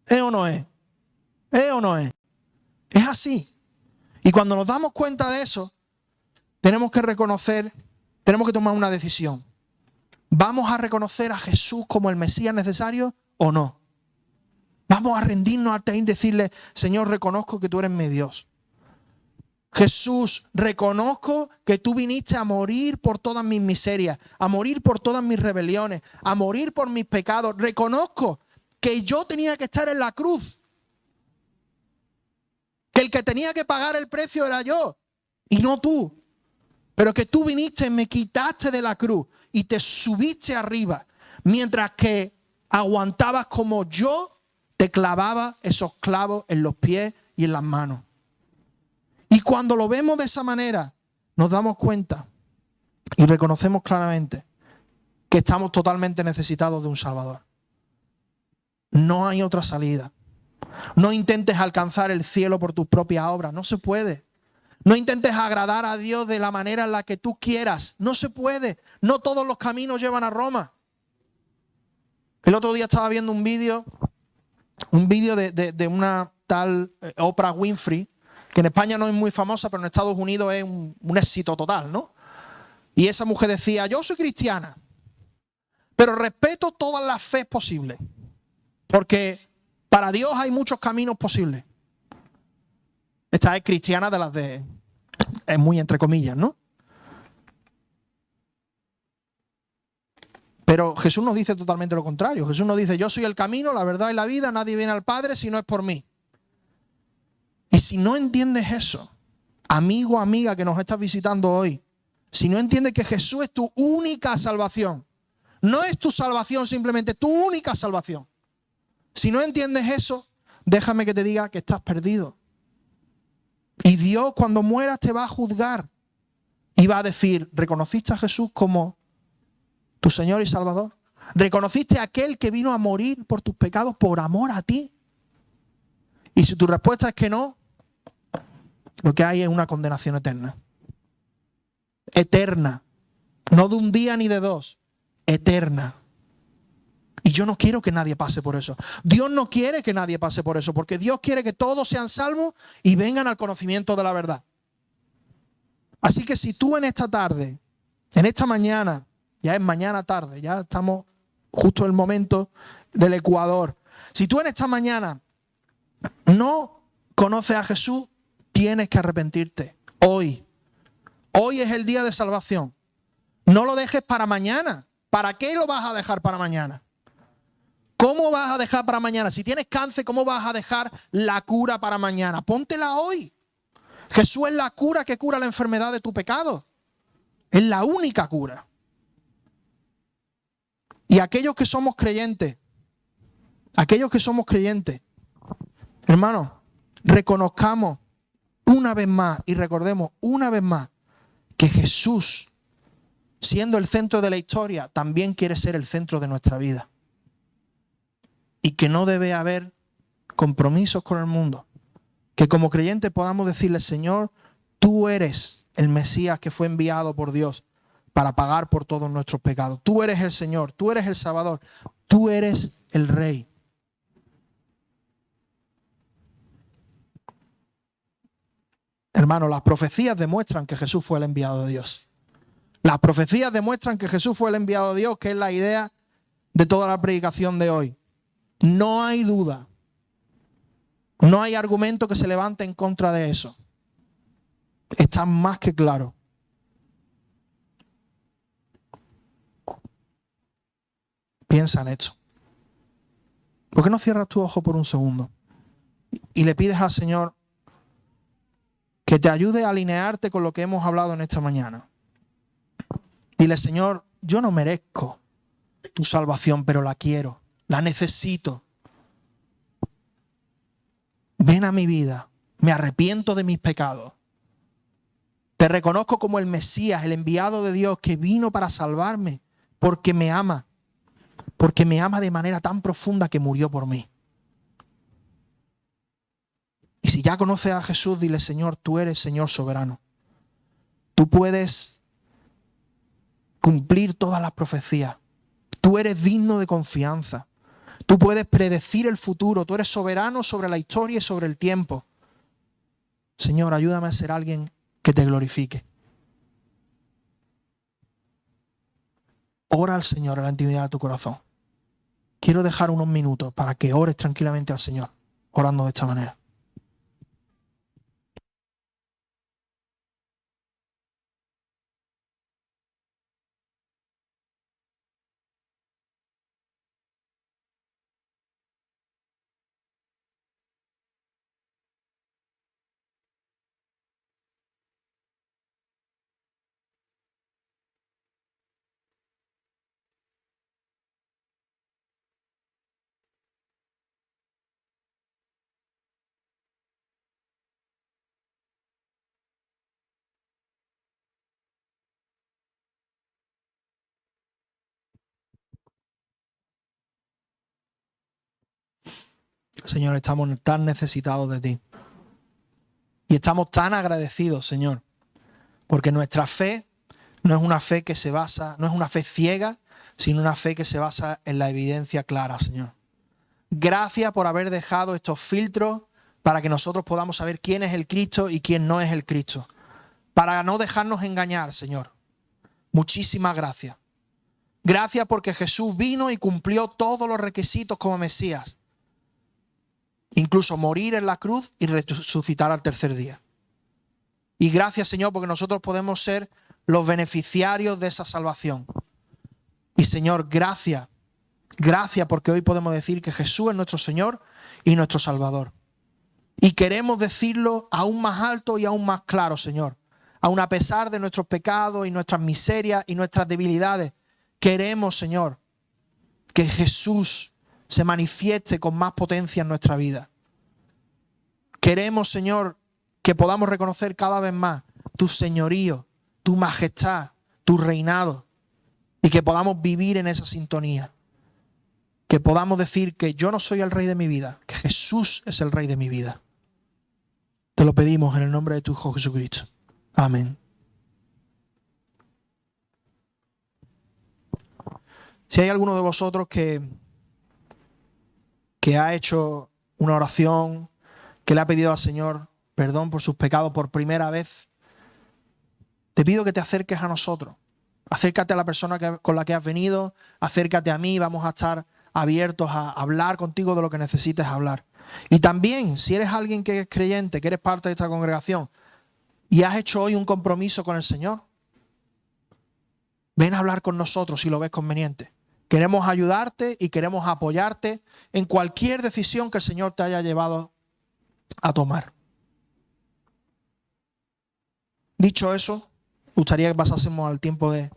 ¿Es o no es? ¿Es o no es? Es así. Y cuando nos damos cuenta de eso, tenemos que reconocer, tenemos que tomar una decisión. ¿Vamos a reconocer a Jesús como el Mesías necesario o no? Vamos a rendirnos ante Él y decirle, Señor, reconozco que tú eres mi Dios. Jesús, reconozco que tú viniste a morir por todas mis miserias, a morir por todas mis rebeliones, a morir por mis pecados. Reconozco que yo tenía que estar en la cruz, que el que tenía que pagar el precio era yo y no tú. Pero que tú viniste, me quitaste de la cruz y te subiste arriba, mientras que aguantabas como yo te clavaba esos clavos en los pies y en las manos. Y cuando lo vemos de esa manera, nos damos cuenta y reconocemos claramente que estamos totalmente necesitados de un Salvador. No hay otra salida. No intentes alcanzar el cielo por tus propias obras. No se puede. No intentes agradar a Dios de la manera en la que tú quieras. No se puede. No todos los caminos llevan a Roma. El otro día estaba viendo un vídeo de una tal Oprah Winfrey, que en España no es muy famosa, pero en Estados Unidos es un éxito total, ¿no? Y esa mujer decía, yo soy cristiana, pero respeto todas las fe posibles, porque para Dios hay muchos caminos posibles. Esta es cristiana de las de... es muy entre comillas, ¿no? Pero Jesús nos dice totalmente lo contrario. Jesús nos dice, yo soy el camino, la verdad y la vida, nadie viene al Padre si no es por mí. Y si no entiendes eso, amigo, amiga que nos estás visitando hoy, si no entiendes que Jesús es tu única salvación, no es tu salvación simplemente, tu única salvación. Si no entiendes eso, déjame que te diga que estás perdido. Y Dios cuando mueras te va a juzgar y va a decir, ¿reconociste a Jesús como tu Señor y Salvador? ¿Reconociste a aquel que vino a morir por tus pecados por amor a ti? Y si tu respuesta es que no, lo que hay es una condenación eterna. Eterna. No de un día ni de dos. Eterna. Y yo no quiero que nadie pase por eso. Dios no quiere que nadie pase por eso, porque Dios quiere que todos sean salvos y vengan al conocimiento de la verdad. Así que si tú en esta tarde, en esta mañana, ya es mañana tarde, ya estamos justo en el momento del Ecuador. Si tú en esta mañana no conoces a Jesús, tienes que arrepentirte. Hoy. Hoy es el día de salvación. No lo dejes para mañana. ¿Para qué lo vas a dejar para mañana? ¿Cómo vas a dejar para mañana? Si tienes cáncer, ¿cómo vas a dejar la cura para mañana? Póntela hoy. Jesús es la cura que cura la enfermedad de tu pecado. Es la única cura. Y aquellos que somos creyentes, hermanos, reconozcamos una vez más y recordemos una vez más que Jesús, siendo el centro de la historia, también quiere ser el centro de nuestra vida. Y que no debe haber compromisos con el mundo. Que como creyentes podamos decirle, Señor, tú eres el Mesías que fue enviado por Dios para pagar por todos nuestros pecados. Tú eres el Señor, tú eres el Salvador, tú eres el Rey. Hermano, las profecías demuestran que Jesús fue el enviado de Dios. Las profecías demuestran que Jesús fue el enviado de Dios, que es la idea de toda la predicación de hoy. No hay duda. No hay argumento que se levante en contra de eso. Está más que claro. Piensa en esto. ¿Por qué no cierras tu ojo por un segundo? Y le pides al Señor que te ayude a alinearte con lo que hemos hablado en esta mañana. Dile, Señor, yo no merezco tu salvación, pero la quiero, la necesito. Ven a mi vida, me arrepiento de mis pecados. Te reconozco como el Mesías, el enviado de Dios que vino para salvarme, porque me ama de manera tan profunda que murió por mí. Y si ya conoces a Jesús, dile, Señor, tú eres Señor soberano. Tú puedes cumplir todas las profecías. Tú eres digno de confianza. Tú puedes predecir el futuro. Tú eres soberano sobre la historia y sobre el tiempo. Señor, ayúdame a ser alguien que te glorifique. Ora al Señor en la intimidad de tu corazón. Quiero dejar unos minutos para que ores tranquilamente al Señor, orando de esta manera. Señor, estamos tan necesitados de ti. Y estamos tan agradecidos, Señor, porque nuestra fe no es una fe que se basa, no es una fe ciega, sino una fe que se basa en la evidencia clara, Señor. Gracias por haber dejado estos filtros para que nosotros podamos saber quién es el Cristo y quién no es el Cristo. Para no dejarnos engañar, Señor. Muchísimas gracias. Gracias porque Jesús vino y cumplió todos los requisitos como Mesías. Incluso morir en la cruz y resucitar al tercer día. Y gracias, Señor, porque nosotros podemos ser los beneficiarios de esa salvación. Y Señor, gracias. Gracias porque hoy podemos decir que Jesús es nuestro Señor y nuestro Salvador. Y queremos decirlo aún más alto y aún más claro, Señor. Aún a pesar de nuestros pecados y nuestras miserias y nuestras debilidades, queremos, Señor, que Jesús se manifieste con más potencia en nuestra vida. Queremos, Señor, que podamos reconocer cada vez más tu señorío, tu majestad, tu reinado, y que podamos vivir en esa sintonía. Que podamos decir que yo no soy el rey de mi vida, que Jesús es el rey de mi vida. Te lo pedimos en el nombre de tu Hijo Jesucristo. Amén. Si hay alguno de vosotros que ha hecho una oración, que le ha pedido al Señor perdón por sus pecados por primera vez, te pido que te acerques a nosotros. Acércate a la persona con la que has venido, acércate a mí, vamos a estar abiertos a hablar contigo de lo que necesites hablar. Y también, si eres alguien que es creyente, que eres parte de esta congregación y has hecho hoy un compromiso con el Señor, ven a hablar con nosotros si lo ves conveniente. Queremos ayudarte y queremos apoyarte en cualquier decisión que el Señor te haya llevado a tomar. Dicho eso, me gustaría que pasásemos al tiempo de